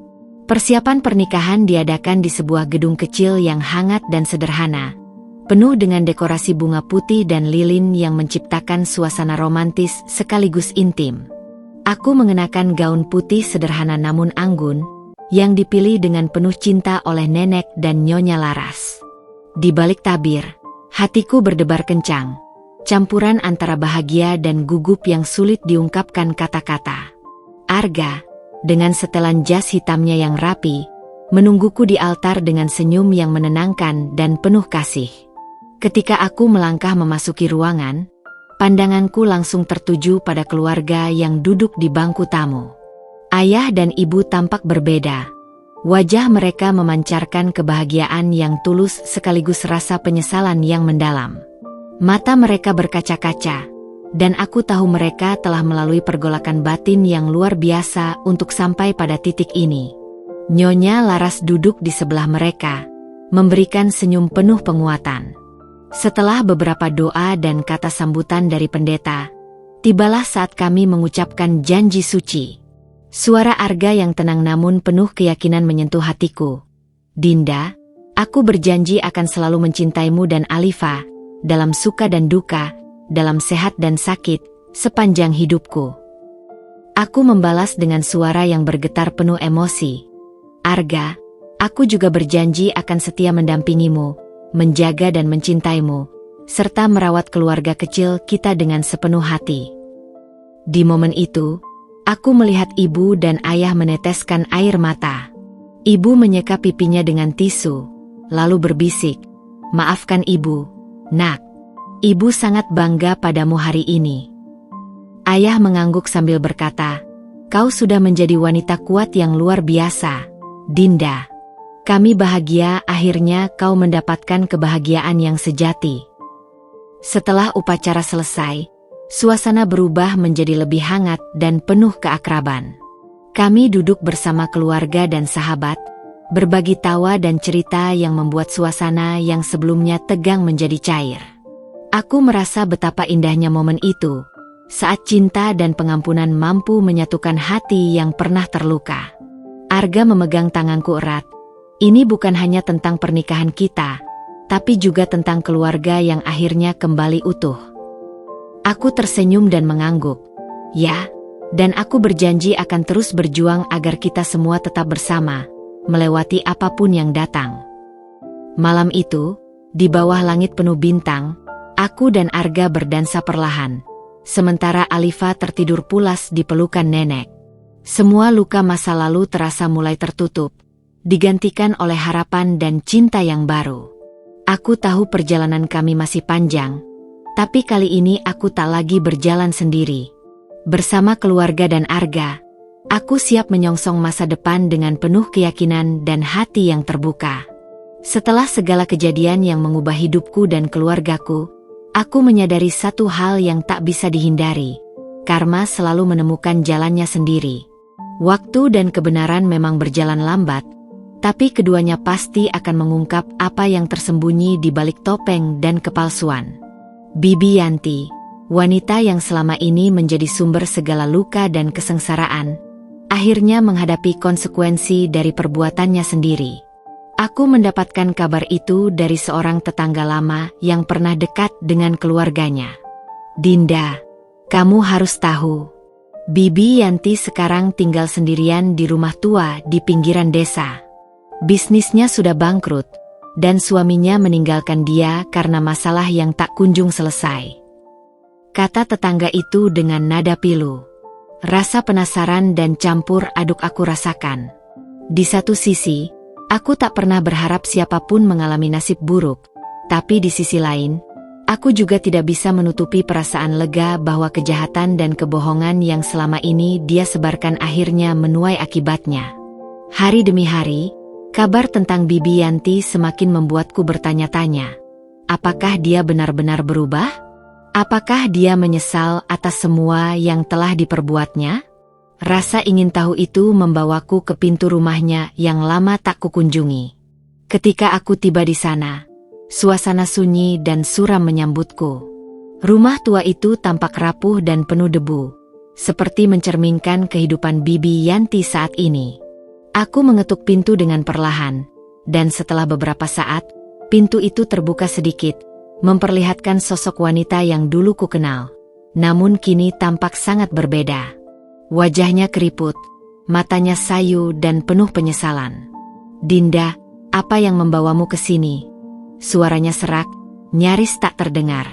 Persiapan pernikahan diadakan di sebuah gedung kecil yang hangat dan sederhana, penuh dengan dekorasi bunga putih dan lilin yang menciptakan suasana romantis sekaligus intim. Aku mengenakan gaun putih sederhana namun anggun, yang dipilih dengan penuh cinta oleh nenek dan Nyonya Laras. Di balik tabir, hatiku berdebar kencang, campuran antara bahagia dan gugup yang sulit diungkapkan kata-kata. Arga, dengan setelan jas hitamnya yang rapi, menungguku di altar dengan senyum yang menenangkan dan penuh kasih. Ketika aku melangkah memasuki ruangan, pandanganku langsung tertuju pada keluarga yang duduk di bangku tamu. Ayah dan ibu tampak berbeda. Wajah mereka memancarkan kebahagiaan yang tulus sekaligus rasa penyesalan yang mendalam. Mata mereka berkaca-kaca, dan aku tahu mereka telah melalui pergolakan batin yang luar biasa untuk sampai pada titik ini. Nyonya Laras duduk di sebelah mereka, memberikan senyum penuh penguatan. Setelah beberapa doa dan kata sambutan dari pendeta, tibalah saat kami mengucapkan janji suci. Suara Arga yang tenang namun penuh keyakinan menyentuh hatiku. Dinda, aku berjanji akan selalu mencintaimu dan Alifa, dalam suka dan duka, dalam sehat dan sakit, sepanjang hidupku. Aku membalas dengan suara yang bergetar penuh emosi. Arga, aku juga berjanji akan setia mendampingimu, menjaga dan mencintaimu, serta merawat keluarga kecil kita dengan sepenuh hati. Di momen itu, aku melihat ibu dan ayah meneteskan air mata. Ibu menyeka pipinya dengan tisu, lalu berbisik, "Maafkan ibu, nak. Ibu sangat bangga padamu hari ini." Ayah mengangguk sambil berkata, "Kau sudah menjadi wanita kuat yang luar biasa, Dinda. Kami bahagia akhirnya kau mendapatkan kebahagiaan yang sejati." Setelah upacara selesai, suasana berubah menjadi lebih hangat dan penuh keakraban. Kami duduk bersama keluarga dan sahabat, berbagi tawa dan cerita yang membuat suasana yang sebelumnya tegang menjadi cair. Aku merasa betapa indahnya momen itu, saat cinta dan pengampunan mampu menyatukan hati yang pernah terluka. Arga memegang tanganku erat. Ini bukan hanya tentang pernikahan kita, tapi juga tentang keluarga yang akhirnya kembali utuh. Aku tersenyum dan mengangguk. Ya, dan aku berjanji akan terus berjuang agar kita semua tetap bersama, melewati apapun yang datang. Malam itu, di bawah langit penuh bintang, aku dan Arga berdansa perlahan, sementara Alifa tertidur pulas di pelukan nenek. Semua luka masa lalu terasa mulai tertutup, digantikan oleh harapan dan cinta yang baru. Aku tahu perjalanan kami masih panjang, tapi kali ini aku tak lagi berjalan sendiri. Bersama keluarga dan Arga, aku siap menyongsong masa depan dengan penuh keyakinan dan hati yang terbuka. Setelah segala kejadian yang mengubah hidupku dan keluargaku, aku menyadari satu hal yang tak bisa dihindari. Karma selalu menemukan jalannya sendiri. Waktu dan kebenaran memang berjalan lambat, tapi keduanya pasti akan mengungkap apa yang tersembunyi di balik topeng dan kepalsuan. Bibi Yanti, wanita yang selama ini menjadi sumber segala luka dan kesengsaraan, akhirnya menghadapi konsekuensi dari perbuatannya sendiri. Aku mendapatkan kabar itu dari seorang tetangga lama yang pernah dekat dengan keluarganya. "Dinda, kamu harus tahu, Bibi Yanti sekarang tinggal sendirian di rumah tua di pinggiran desa. Bisnisnya sudah bangkrut, dan suaminya meninggalkan dia karena masalah yang tak kunjung selesai," kata tetangga itu dengan nada pilu. Rasa penasaran dan campur aduk aku rasakan. Di satu sisi, aku tak pernah berharap siapapun mengalami nasib buruk, tapi di sisi lain, aku juga tidak bisa menutupi perasaan lega bahwa kejahatan dan kebohongan yang selama ini dia sebarkan akhirnya menuai akibatnya. Hari demi hari, kabar tentang Bibi Yanti semakin membuatku bertanya-tanya. Apakah dia benar-benar berubah? Apakah dia menyesal atas semua yang telah diperbuatnya? Rasa ingin tahu itu membawaku ke pintu rumahnya yang lama tak kukunjungi. Ketika aku tiba di sana, suasana sunyi dan suram menyambutku. Rumah tua itu tampak rapuh dan penuh debu, seperti mencerminkan kehidupan Bibi Yanti saat ini. Aku mengetuk pintu dengan perlahan, dan setelah beberapa saat, pintu itu terbuka sedikit, memperlihatkan sosok wanita yang dulu kukenal, namun kini tampak sangat berbeda. Wajahnya keriput, matanya sayu dan penuh penyesalan. "Dinda, apa yang membawamu ke sini?" Suaranya serak, nyaris tak terdengar.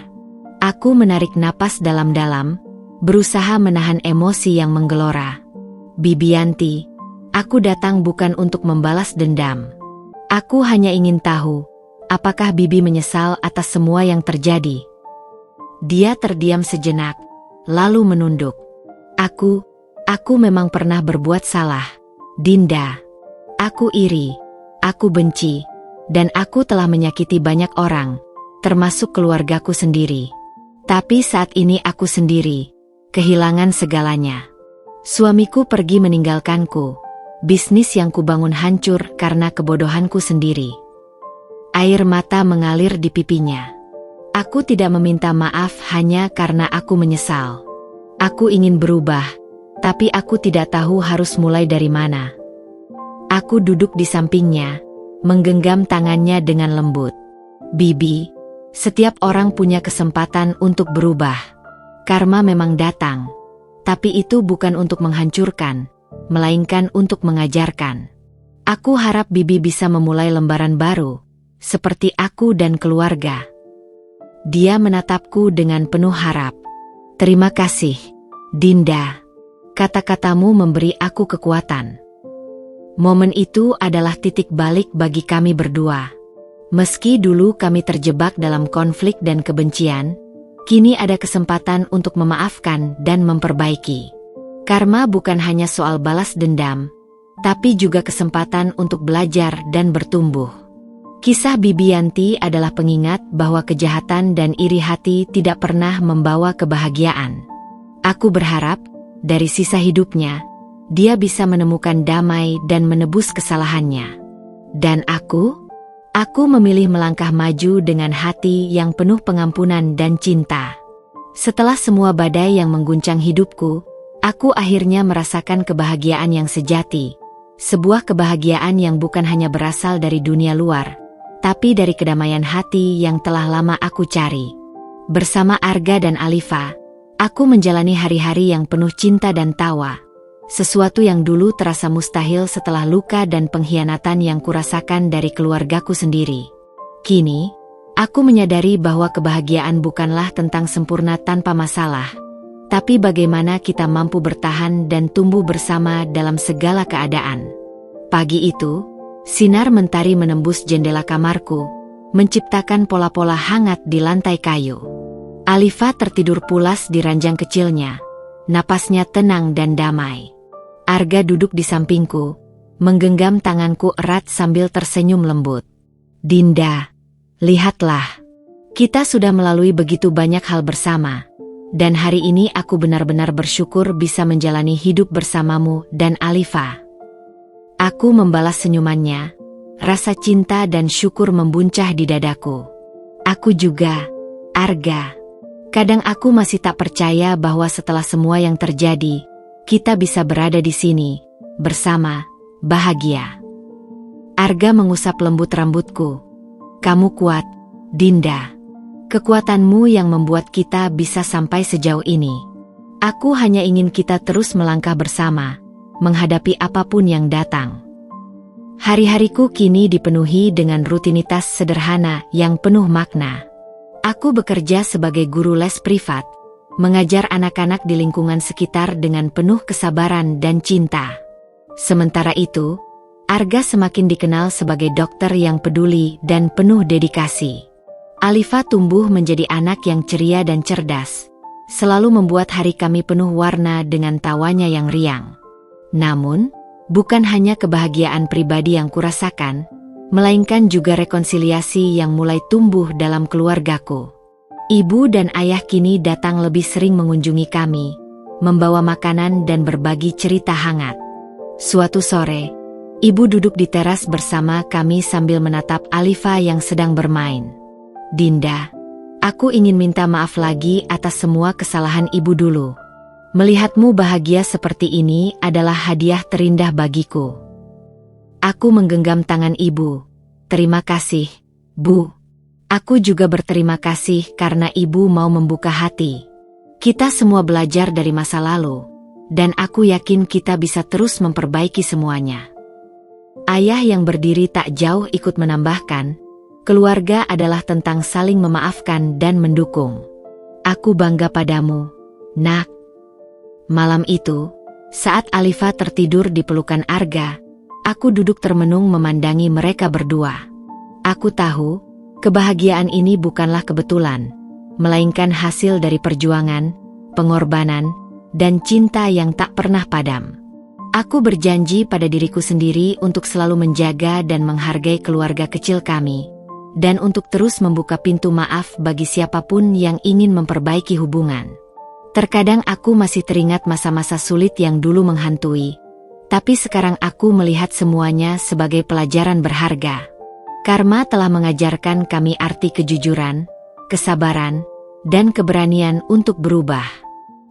Aku menarik napas dalam-dalam, berusaha menahan emosi yang menggelora. "Bibi Yanti, aku datang bukan untuk membalas dendam. Aku hanya ingin tahu, apakah Bibi menyesal atas semua yang terjadi?" Dia terdiam sejenak, lalu menunduk. Aku memang pernah berbuat salah, Dinda. Aku iri, aku benci, dan aku telah menyakiti banyak orang, termasuk keluargaku sendiri. Tapi saat ini aku sendiri, kehilangan segalanya. Suamiku pergi meninggalkanku, bisnis yang kubangun hancur karena kebodohanku sendiri. Air mata mengalir di pipinya. Aku tidak meminta maaf hanya karena aku menyesal. Aku ingin berubah, tapi aku tidak tahu harus mulai dari mana. Aku duduk di sampingnya, menggenggam tangannya dengan lembut. "Bibi, Setiap orang punya kesempatan untuk berubah. Karma memang datang, tapi itu bukan untuk menghancurkan, melainkan untuk mengajarkan. Aku harap Bibi bisa memulai lembaran baru, seperti aku dan keluarga. Dia menatapku dengan penuh harap. Terima kasih, Dinda. Kata-katamu memberi aku kekuatan. Momen itu adalah titik balik bagi kami berdua. Meski dulu kami terjebak dalam konflik dan kebencian, kini ada kesempatan untuk memaafkan dan memperbaiki. Karma bukan hanya soal balas dendam, tapi juga kesempatan untuk belajar dan bertumbuh. Kisah Bibi Yanti adalah pengingat bahwa kejahatan dan iri hati tidak pernah membawa kebahagiaan. Aku berharap, dari sisa hidupnya, dia bisa menemukan damai dan menebus kesalahannya. Dan aku memilih melangkah maju dengan hati yang penuh pengampunan dan cinta. Setelah semua badai yang mengguncang hidupku, aku akhirnya merasakan kebahagiaan yang sejati. Sebuah kebahagiaan yang bukan hanya berasal dari dunia luar, tapi dari kedamaian hati yang telah lama aku cari. Bersama Arga dan Alifa, aku menjalani hari-hari yang penuh cinta dan tawa. Sesuatu yang dulu terasa mustahil setelah luka dan pengkhianatan yang kurasakan dari keluargaku sendiri. Kini, aku menyadari bahwa kebahagiaan bukanlah tentang sempurna tanpa masalah, tapi bagaimana kita mampu bertahan dan tumbuh bersama dalam segala keadaan. Pagi itu, sinar mentari menembus jendela kamarku, menciptakan pola-pola hangat di lantai kayu. Alifa tertidur pulas di ranjang kecilnya, napasnya tenang dan damai. Arga duduk di sampingku, menggenggam tanganku erat sambil tersenyum lembut. Dinda, lihatlah, kita sudah melalui begitu banyak hal bersama, dan hari ini aku benar-benar bersyukur bisa menjalani hidup bersamamu dan Alifa. Aku membalas senyumannya, rasa cinta dan syukur membuncah di dadaku. Aku juga, Arga. Kadang aku masih tak percaya bahwa setelah semua yang terjadi, kita bisa berada di sini, bersama, bahagia. Arga mengusap lembut rambutku. Kamu kuat, Dinda. Kekuatanmu yang membuat kita bisa sampai sejauh ini. Aku hanya ingin kita terus melangkah bersama, menghadapi apapun yang datang. Hari-hariku kini dipenuhi dengan rutinitas sederhana yang penuh makna. Aku bekerja sebagai guru les privat, mengajar anak-anak di lingkungan sekitar dengan penuh kesabaran dan cinta. Sementara itu, Arga semakin dikenal sebagai dokter yang peduli dan penuh dedikasi. Alifa tumbuh menjadi anak yang ceria dan cerdas, selalu membuat hari kami penuh warna dengan tawanya yang riang. Namun, bukan hanya kebahagiaan pribadi yang kurasakan, melainkan juga rekonsiliasi yang mulai tumbuh dalam keluargaku. Ibu dan ayah kini datang lebih sering mengunjungi kami, membawa makanan dan berbagi cerita hangat. Suatu sore, ibu duduk di teras bersama kami sambil menatap Alifa yang sedang bermain. Dinda, aku ingin minta maaf lagi atas semua kesalahan ibu dulu. Melihatmu bahagia seperti ini adalah hadiah terindah bagiku. Aku menggenggam tangan ibu. Terima kasih, Bu. Aku juga berterima kasih karena ibu mau membuka hati. Kita semua belajar dari masa lalu, dan aku yakin kita bisa terus memperbaiki semuanya. Ayah yang berdiri tak jauh ikut menambahkan, keluarga adalah tentang saling memaafkan dan mendukung. Aku bangga padamu, Nak. Malam itu, saat Alifa tertidur di pelukan Arga, aku duduk termenung memandangi mereka berdua. Aku tahu, kebahagiaan ini bukanlah kebetulan, melainkan hasil dari perjuangan, pengorbanan, dan cinta yang tak pernah padam. Aku berjanji pada diriku sendiri untuk selalu menjaga dan menghargai keluarga kecil kami, dan untuk terus membuka pintu maaf bagi siapapun yang ingin memperbaiki hubungan. Terkadang aku masih teringat masa-masa sulit yang dulu menghantui, tapi sekarang aku melihat semuanya sebagai pelajaran berharga. Karma telah mengajarkan kami arti kejujuran, kesabaran, dan keberanian untuk berubah.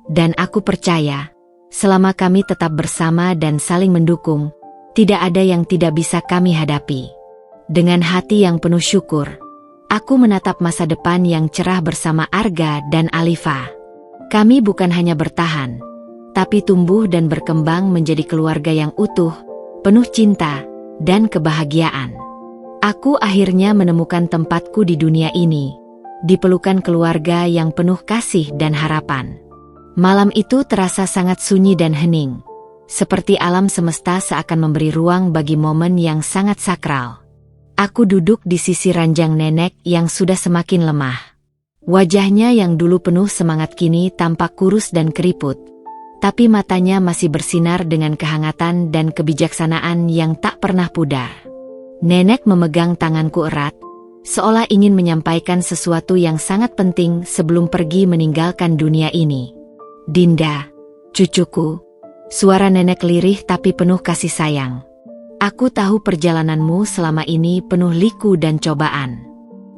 Dan aku percaya, selama kami tetap bersama dan saling mendukung, tidak ada yang tidak bisa kami hadapi. Dengan hati yang penuh syukur, Aku menatap masa depan yang cerah bersama Arga dan Alifa. Kami bukan hanya bertahan, tapi tumbuh dan berkembang menjadi keluarga yang utuh, penuh cinta dan kebahagiaan. Aku akhirnya menemukan tempatku di dunia ini, di pelukan keluarga yang penuh kasih dan harapan. Malam itu terasa sangat sunyi dan hening, seperti alam semesta seakan memberi ruang bagi momen yang sangat sakral. Aku duduk di sisi ranjang nenek yang sudah semakin lemah. Wajahnya yang dulu penuh semangat kini tampak kurus dan keriput, tapi matanya masih bersinar dengan kehangatan dan kebijaksanaan yang tak pernah pudar. Nenek memegang tanganku erat, seolah ingin menyampaikan sesuatu yang sangat penting sebelum pergi meninggalkan dunia ini. "Dinda, cucuku," suara nenek lirih tapi penuh kasih sayang. "Aku tahu perjalananmu selama ini penuh liku dan cobaan.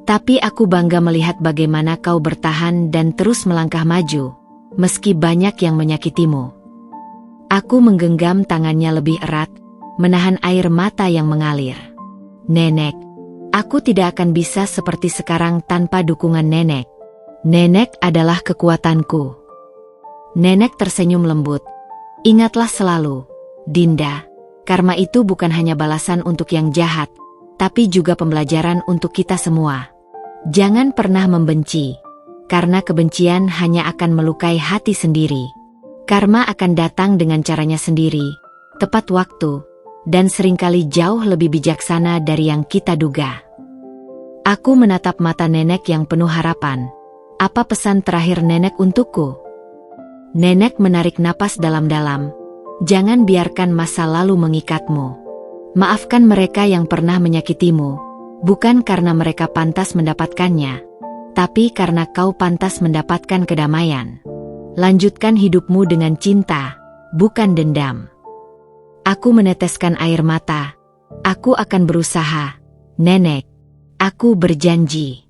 Tapi aku bangga melihat bagaimana kau bertahan dan terus melangkah maju, meski banyak yang menyakitimu." Aku menggenggam tangannya lebih erat, menahan air mata yang mengalir. "Nenek, aku tidak akan bisa seperti sekarang tanpa dukungan nenek. Nenek adalah kekuatanku." Nenek tersenyum lembut. "Ingatlah selalu, Dinda, karma itu bukan hanya balasan untuk yang jahat, tapi juga pembelajaran untuk kita semua. Jangan pernah membenci, karena kebencian hanya akan melukai hati sendiri. Karma akan datang dengan caranya sendiri, tepat waktu, dan seringkali jauh lebih bijaksana dari yang kita duga." Aku menatap mata nenek yang penuh harapan. "Apa pesan terakhir nenek untukku?" Nenek menarik napas dalam-dalam. "Jangan biarkan masa lalu mengikatmu. Maafkan mereka yang pernah menyakitimu, bukan karena mereka pantas mendapatkannya, tapi karena kau pantas mendapatkan kedamaian. Lanjutkan hidupmu dengan cinta, bukan dendam." Aku meneteskan air mata. "Aku akan berusaha, Nenek. Aku berjanji."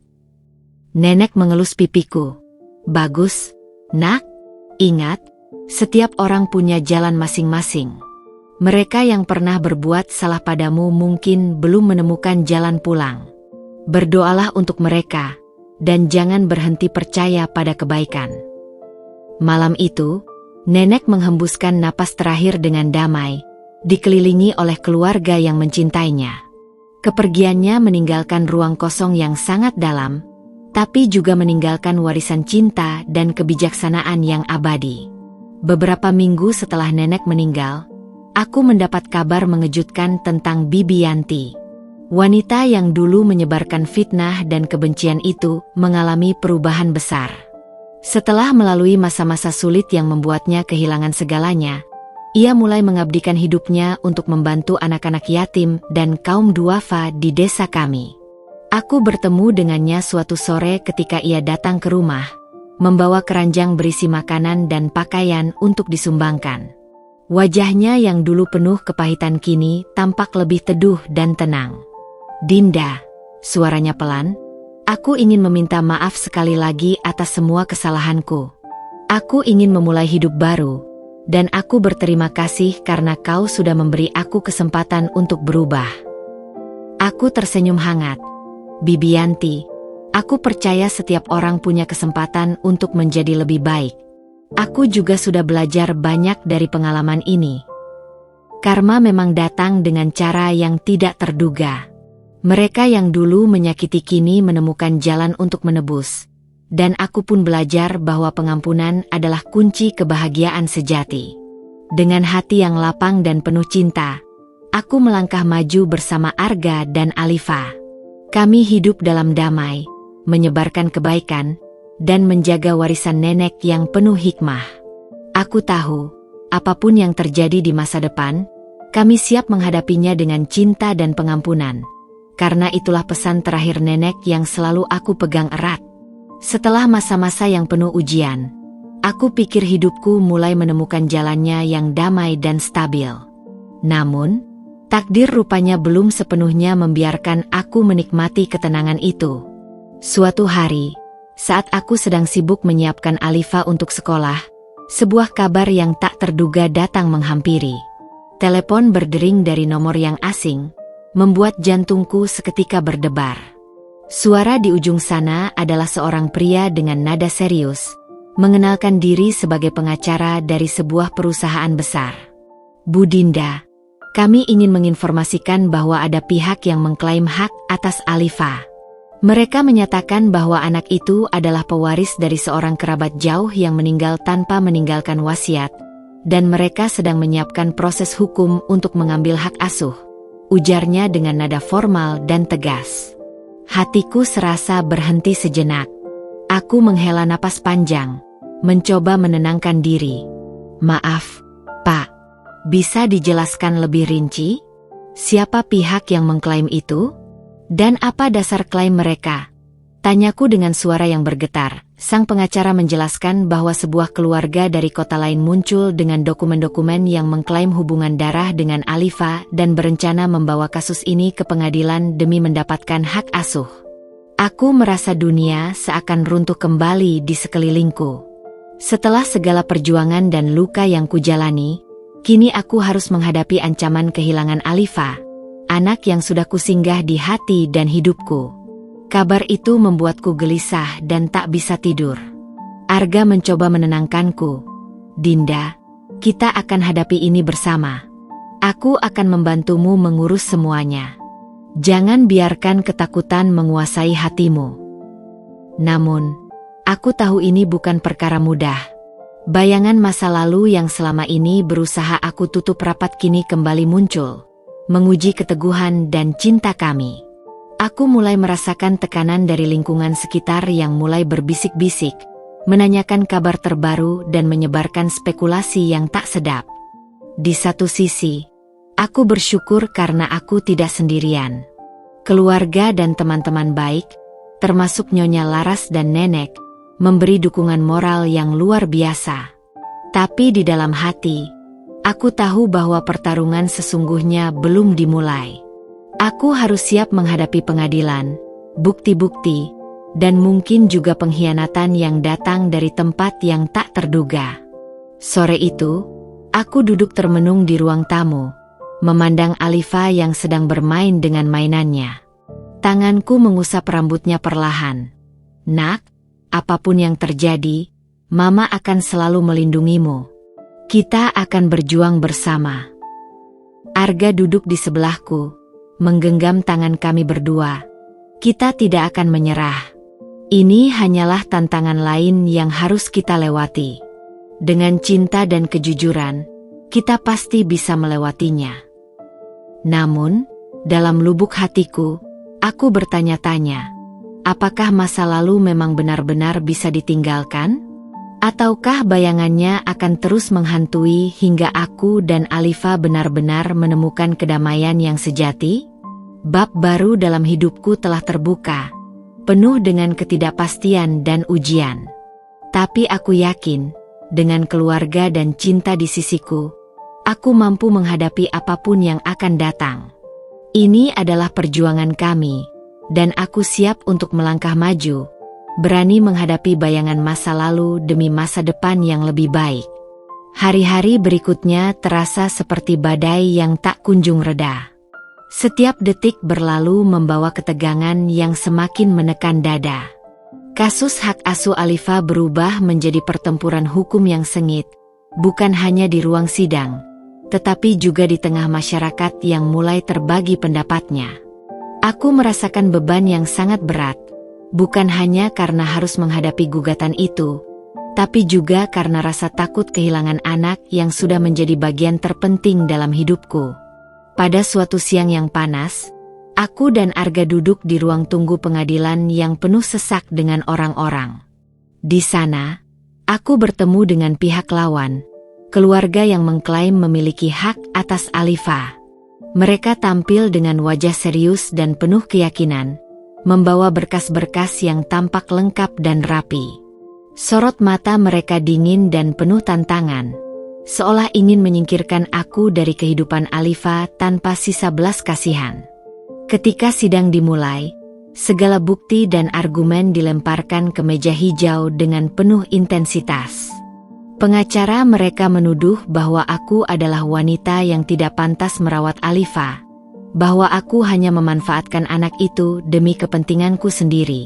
Nenek mengelus pipiku. "Bagus, Nak. Ingat, setiap orang punya jalan masing-masing. Mereka yang pernah berbuat salah padamu mungkin belum menemukan jalan pulang. Berdoalah untuk mereka, dan jangan berhenti percaya pada kebaikan." Malam itu, nenek menghembuskan napas terakhir dengan damai, dikelilingi oleh keluarga yang mencintainya. Kepergiannya meninggalkan ruang kosong yang sangat dalam, tapi juga meninggalkan warisan cinta dan kebijaksanaan yang abadi. Beberapa minggu setelah nenek meninggal, aku mendapat kabar mengejutkan tentang Bibi Yanti. Wanita yang dulu menyebarkan fitnah dan kebencian itu mengalami perubahan besar. Setelah melalui masa-masa sulit yang membuatnya kehilangan segalanya, ia mulai mengabdikan hidupnya untuk membantu anak-anak yatim dan kaum duafa di desa kami. Aku bertemu dengannya suatu sore ketika ia datang ke rumah, membawa keranjang berisi makanan dan pakaian untuk disumbangkan. Wajahnya yang dulu penuh kepahitan kini tampak lebih teduh dan tenang. "Dinda," suaranya pelan, "aku ingin meminta maaf sekali lagi atas semua kesalahanku. Aku ingin memulai hidup baru, dan aku berterima kasih karena kau sudah memberi aku kesempatan untuk berubah." Aku tersenyum hangat. "Bibi Yanti, aku percaya setiap orang punya kesempatan untuk menjadi lebih baik. Aku juga sudah belajar banyak dari pengalaman ini. Karma memang datang dengan cara yang tidak terduga. Mereka yang dulu menyakiti kini menemukan jalan untuk menebus. Dan aku pun belajar bahwa pengampunan adalah kunci kebahagiaan sejati." Dengan hati yang lapang dan penuh cinta, aku melangkah maju bersama Arga dan Alifa. Kami hidup dalam damai, menyebarkan kebaikan, dan menjaga warisan nenek yang penuh hikmah. Aku tahu, apapun yang terjadi di masa depan, kami siap menghadapinya dengan cinta dan pengampunan. Karena itulah pesan terakhir nenek yang selalu aku pegang erat. Setelah masa-masa yang penuh ujian, aku pikir hidupku mulai menemukan jalannya yang damai dan stabil. Namun, takdir rupanya belum sepenuhnya membiarkan aku menikmati ketenangan itu. Suatu hari, saat aku sedang sibuk menyiapkan Alifa untuk sekolah, sebuah kabar yang tak terduga datang menghampiri. Telepon berdering dari nomor yang asing, membuat jantungku seketika berdebar. Suara di ujung sana adalah seorang pria dengan nada serius, mengenalkan diri sebagai pengacara dari sebuah perusahaan besar. Bu Dinda, kami ingin menginformasikan bahwa ada pihak yang mengklaim hak atas Alifa. Mereka menyatakan bahwa anak itu adalah pewaris dari seorang kerabat jauh yang meninggal tanpa meninggalkan wasiat, dan mereka sedang menyiapkan proses hukum untuk mengambil hak asuh, ujarnya dengan nada formal dan tegas. Hatiku serasa berhenti sejenak. Aku menghela napas panjang, mencoba menenangkan diri. Maaf, Pak. Bisa dijelaskan lebih rinci? Siapa pihak yang mengklaim itu? Dan apa dasar klaim mereka? Tanyaku dengan suara yang bergetar. Sang pengacara menjelaskan bahwa sebuah keluarga dari kota lain muncul dengan dokumen-dokumen yang mengklaim hubungan darah dengan Alifa dan berencana membawa kasus ini ke pengadilan demi mendapatkan hak asuh. Aku merasa dunia seakan runtuh kembali di sekelilingku. Setelah segala perjuangan dan luka yang kujalani, kini aku harus menghadapi ancaman kehilangan Alifa, anak yang sudah kusinggah di hati dan hidupku. Kabar itu membuatku gelisah dan tak bisa tidur. Arga mencoba menenangkanku. Dinda, kita akan hadapi ini bersama. Aku akan membantumu mengurus semuanya. Jangan biarkan ketakutan menguasai hatimu. Namun, aku tahu ini bukan perkara mudah. Bayangan masa lalu yang selama ini berusaha aku tutup rapat kini kembali muncul, menguji keteguhan dan cinta kami. Aku mulai merasakan tekanan dari lingkungan sekitar yang mulai berbisik-bisik, menanyakan kabar terbaru dan menyebarkan spekulasi yang tak sedap. Di satu sisi, aku bersyukur karena aku tidak sendirian. Keluarga dan teman-teman baik, termasuk Nyonya Laras dan Nenek, memberi dukungan moral yang luar biasa. Tapi di dalam hati, aku tahu bahwa pertarungan sesungguhnya belum dimulai. Aku harus siap menghadapi pengadilan, bukti-bukti, dan mungkin juga pengkhianatan yang datang dari tempat yang tak terduga. Sore itu, aku duduk termenung di ruang tamu, memandang Alifa yang sedang bermain dengan mainannya. Tanganku mengusap rambutnya perlahan. Nak, apapun yang terjadi, Mama akan selalu melindungimu. Kita akan berjuang bersama. Arga duduk di sebelahku, menggenggam tangan kami berdua. Kita tidak akan menyerah. Ini hanyalah tantangan lain yang harus kita lewati. Dengan cinta dan kejujuran, kita pasti bisa melewatinya. Namun, dalam lubuk hatiku, aku bertanya-tanya, apakah masa lalu memang benar-benar bisa ditinggalkan? Ataukah bayangannya akan terus menghantui hingga aku dan Alifa benar-benar menemukan kedamaian yang sejati? Bab baru dalam hidupku telah terbuka, penuh dengan ketidakpastian dan ujian. Tapi aku yakin, dengan keluarga dan cinta di sisiku, aku mampu menghadapi apapun yang akan datang. Ini adalah perjuangan kami, dan aku siap untuk melangkah maju, berani menghadapi bayangan masa lalu demi masa depan yang lebih baik. Hari-hari berikutnya terasa seperti badai yang tak kunjung reda. Setiap detik berlalu membawa ketegangan yang semakin menekan dada. Kasus hak asuh Alifa berubah menjadi pertempuran hukum yang sengit, bukan hanya di ruang sidang, tetapi juga di tengah masyarakat yang mulai terbagi pendapatnya. Aku merasakan beban yang sangat berat, bukan hanya karena harus menghadapi gugatan itu, tapi juga karena rasa takut kehilangan anak yang sudah menjadi bagian terpenting dalam hidupku. Pada suatu siang yang panas, aku dan Arga duduk di ruang tunggu pengadilan yang penuh sesak dengan orang-orang. Di sana, aku bertemu dengan pihak lawan, keluarga yang mengklaim memiliki hak atas Alifa. Mereka tampil dengan wajah serius dan penuh keyakinan, membawa berkas-berkas yang tampak lengkap dan rapi. Sorot mata mereka dingin dan penuh tantangan, seolah ingin menyingkirkan aku dari kehidupan Alifa tanpa sisa belas kasihan. Ketika sidang dimulai, segala bukti dan argumen dilemparkan ke meja hijau dengan penuh intensitas. Pengacara mereka menuduh bahwa aku adalah wanita yang tidak pantas merawat Alifa, bahwa aku hanya memanfaatkan anak itu demi kepentinganku sendiri.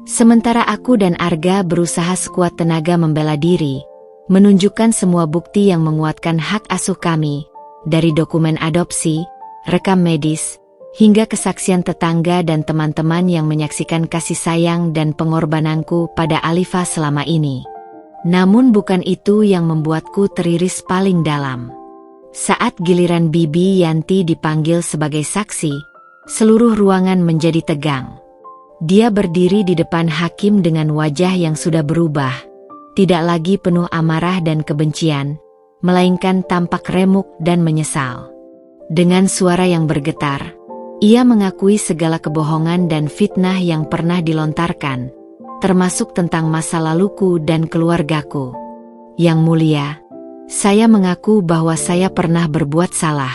Sementara aku dan Arga berusaha sekuat tenaga membela diri, menunjukkan semua bukti yang menguatkan hak asuh kami, dari dokumen adopsi, rekam medis, hingga kesaksian tetangga dan teman-teman yang menyaksikan kasih sayang dan pengorbananku pada Alifa selama ini. Namun bukan itu yang membuatku teriris paling dalam. Saat giliran Bibi Yanti dipanggil sebagai saksi, seluruh ruangan menjadi tegang. Dia berdiri di depan hakim dengan wajah yang sudah berubah, tidak lagi penuh amarah dan kebencian, melainkan tampak remuk dan menyesal. Dengan suara yang bergetar, ia mengakui segala kebohongan dan fitnah yang pernah dilontarkan, termasuk tentang masa laluku dan keluargaku. Yang mulia, saya mengaku bahwa saya pernah berbuat salah.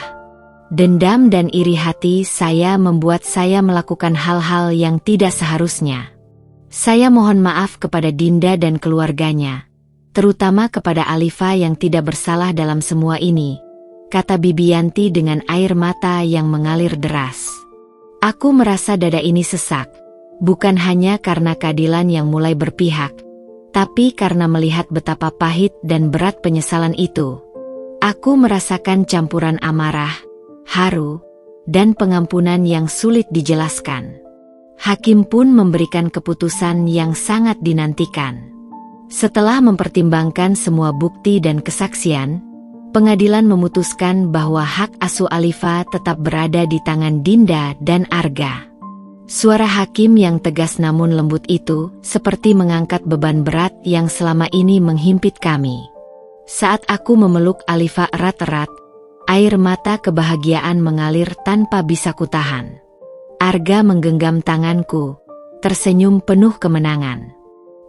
Dendam dan iri hati saya membuat saya melakukan hal-hal yang tidak seharusnya. Saya mohon maaf kepada Dinda dan keluarganya, terutama kepada Alifa yang tidak bersalah dalam semua ini, kata Bibi Yanti dengan air mata yang mengalir deras. Aku merasa dada ini sesak, bukan hanya karena keadilan yang mulai berpihak, tapi karena melihat betapa pahit dan berat penyesalan itu. Aku merasakan campuran amarah, haru, dan pengampunan yang sulit dijelaskan. Hakim pun memberikan keputusan yang sangat dinantikan. Setelah mempertimbangkan semua bukti dan kesaksian, pengadilan memutuskan bahwa hak asuh Alifa tetap berada di tangan Dinda dan Arga. Suara hakim yang tegas namun lembut itu seperti mengangkat beban berat yang selama ini menghimpit kami. Saat aku memeluk Alifa erat-erat, air mata kebahagiaan mengalir tanpa bisa kutahan. Arga menggenggam tanganku, tersenyum penuh kemenangan.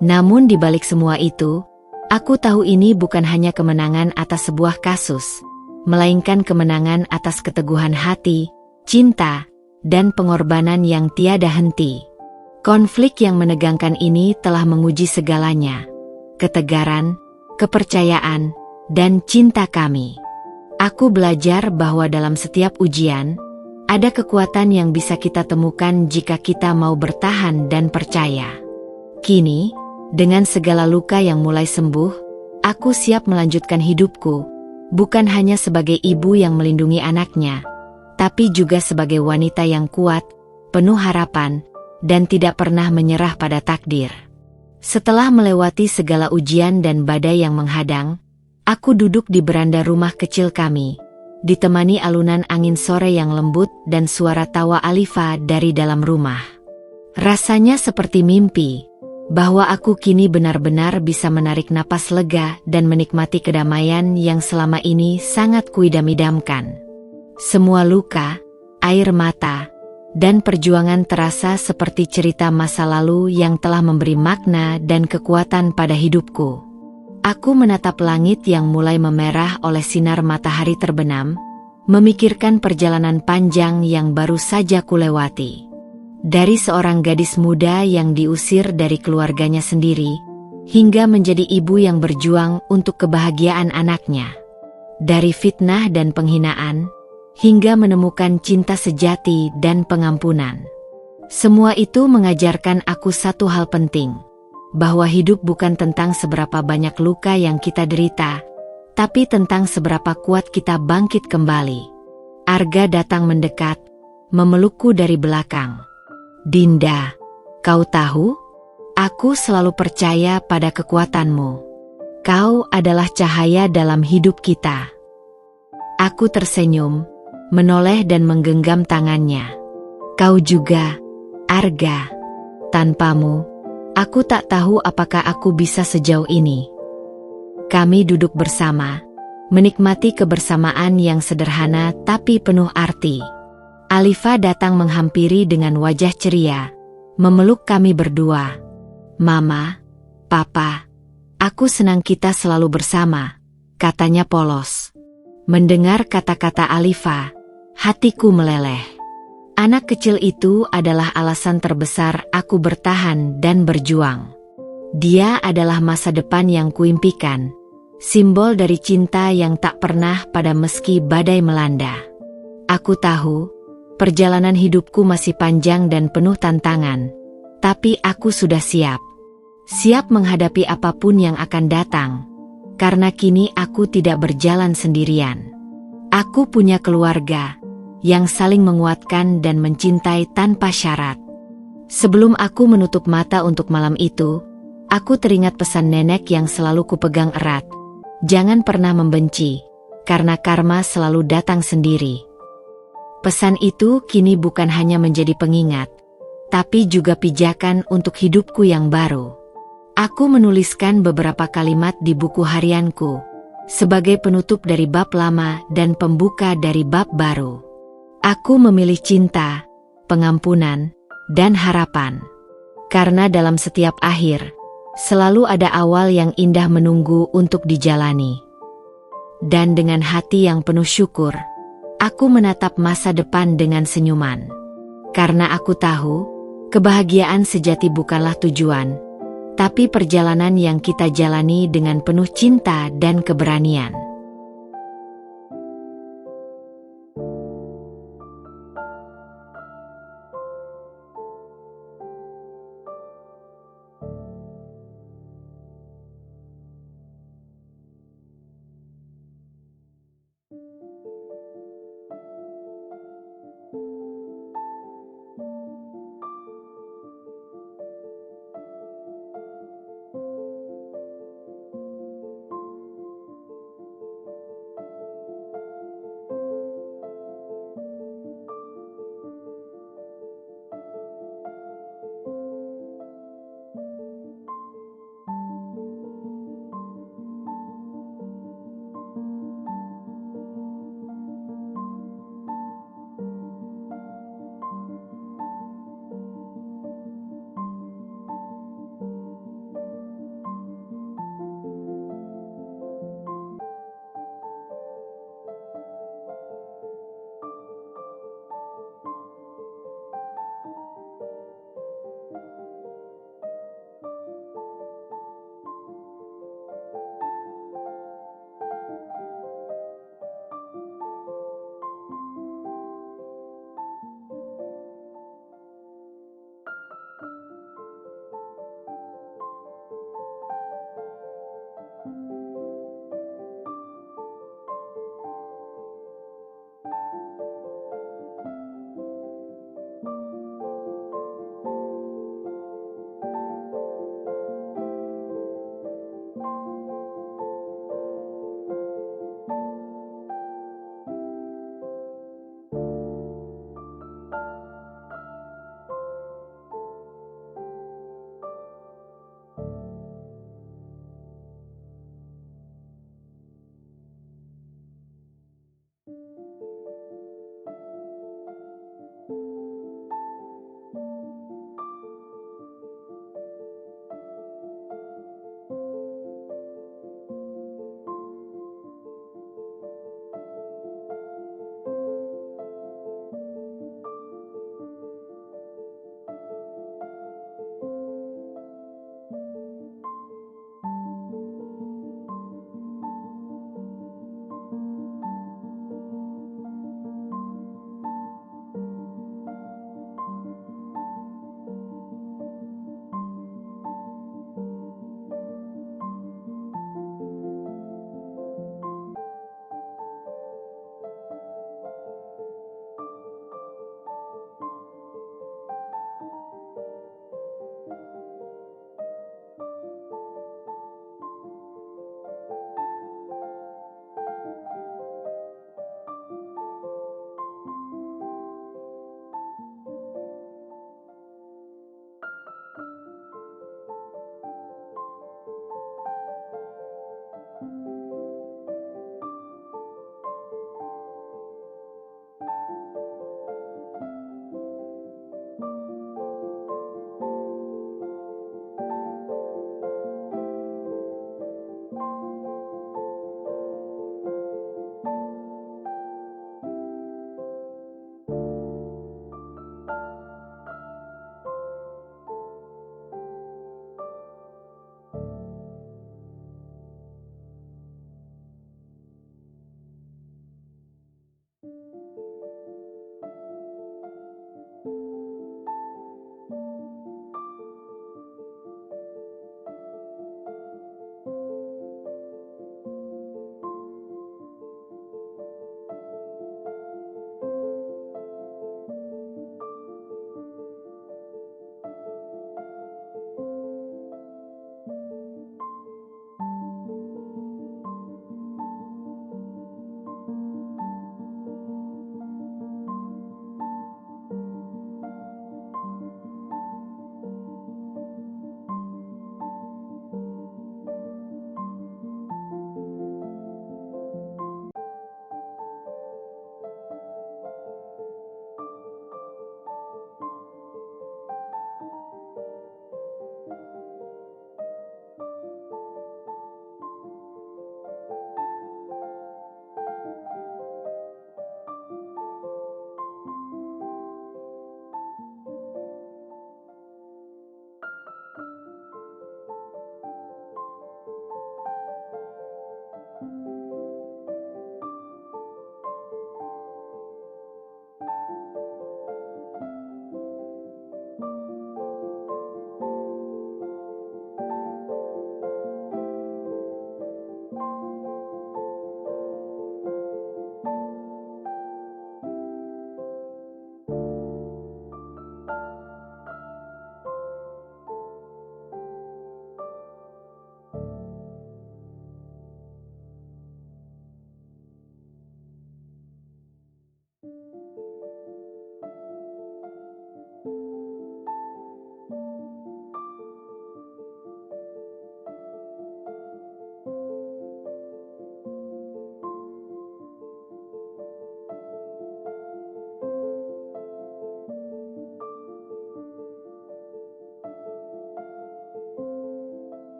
Namun di balik semua itu, aku tahu ini bukan hanya kemenangan atas sebuah kasus, melainkan kemenangan atas keteguhan hati, cinta, dan pengorbanan yang tiada henti. Konflik yang menegangkan ini telah menguji segalanya: ketegaran, kepercayaan, dan cinta kami. Aku belajar bahwa dalam setiap ujian, ada kekuatan yang bisa kita temukan jika kita mau bertahan dan percaya. Kini, dengan segala luka yang mulai sembuh, aku siap melanjutkan hidupku, bukan hanya sebagai ibu yang melindungi anaknya, tapi juga sebagai wanita yang kuat, penuh harapan, dan tidak pernah menyerah pada takdir. Setelah melewati segala ujian dan badai yang menghadang, aku duduk di beranda rumah kecil kami, ditemani alunan angin sore yang lembut dan suara tawa Alifa dari dalam rumah. Rasanya seperti mimpi, bahwa aku kini benar-benar bisa menarik napas lega dan menikmati kedamaian yang selama ini sangat kuidam-idamkan. Semua luka, air mata, dan perjuangan terasa seperti cerita masa lalu yang telah memberi makna dan kekuatan pada hidupku. Aku menatap langit yang mulai memerah oleh sinar matahari terbenam, memikirkan perjalanan panjang yang baru saja kulewati. Dari seorang gadis muda yang diusir dari keluarganya sendiri, hingga menjadi ibu yang berjuang untuk kebahagiaan anaknya. Dari fitnah dan penghinaan, hingga menemukan cinta sejati dan pengampunan. Semua itu mengajarkan aku satu hal penting, bahwa hidup bukan tentang seberapa banyak luka yang kita derita, tapi tentang seberapa kuat kita bangkit kembali. Arga datang mendekat, memelukku dari belakang. Dinda, kau tahu? Aku selalu percaya pada kekuatanmu. Kau adalah cahaya dalam hidup kita. Aku tersenyum, menoleh dan menggenggam tangannya. Kau juga, Arga. Tanpamu, aku tak tahu apakah aku bisa sejauh ini. Kami duduk bersama, menikmati kebersamaan yang sederhana tapi penuh arti. Alifa datang menghampiri dengan wajah ceria, memeluk kami berdua. Mama, Papa, aku senang kita selalu bersama, katanya polos. Mendengar kata-kata Alifa, hatiku meleleh. Anak kecil itu adalah alasan terbesar aku bertahan dan berjuang. Dia adalah masa depan yang kuimpikan, simbol dari cinta yang tak pernah padam meski badai melanda. Aku tahu, Perjalanan hidupku masih panjang dan penuh tantangan, tapi aku sudah siap. Siap menghadapi apapun yang akan datang, karena kini aku tidak berjalan sendirian. Aku punya keluarga yang saling menguatkan dan mencintai tanpa syarat. Sebelum aku menutup mata untuk malam itu, aku teringat pesan nenek yang selalu kupegang erat. Jangan pernah membenci, karena karma selalu datang sendiri. Pesan itu kini bukan hanya menjadi pengingat, tapi juga pijakan untuk hidupku yang baru. Aku menuliskan beberapa kalimat di buku harianku, sebagai penutup dari bab lama dan pembuka dari bab baru. Aku memilih cinta, pengampunan, dan harapan. Karena dalam setiap akhir, selalu ada awal yang indah menunggu untuk dijalani. Dan dengan hati yang penuh syukur, aku menatap masa depan dengan senyuman. Karena aku tahu, kebahagiaan sejati bukanlah tujuan, tapi perjalanan yang kita jalani dengan penuh cinta dan keberanian.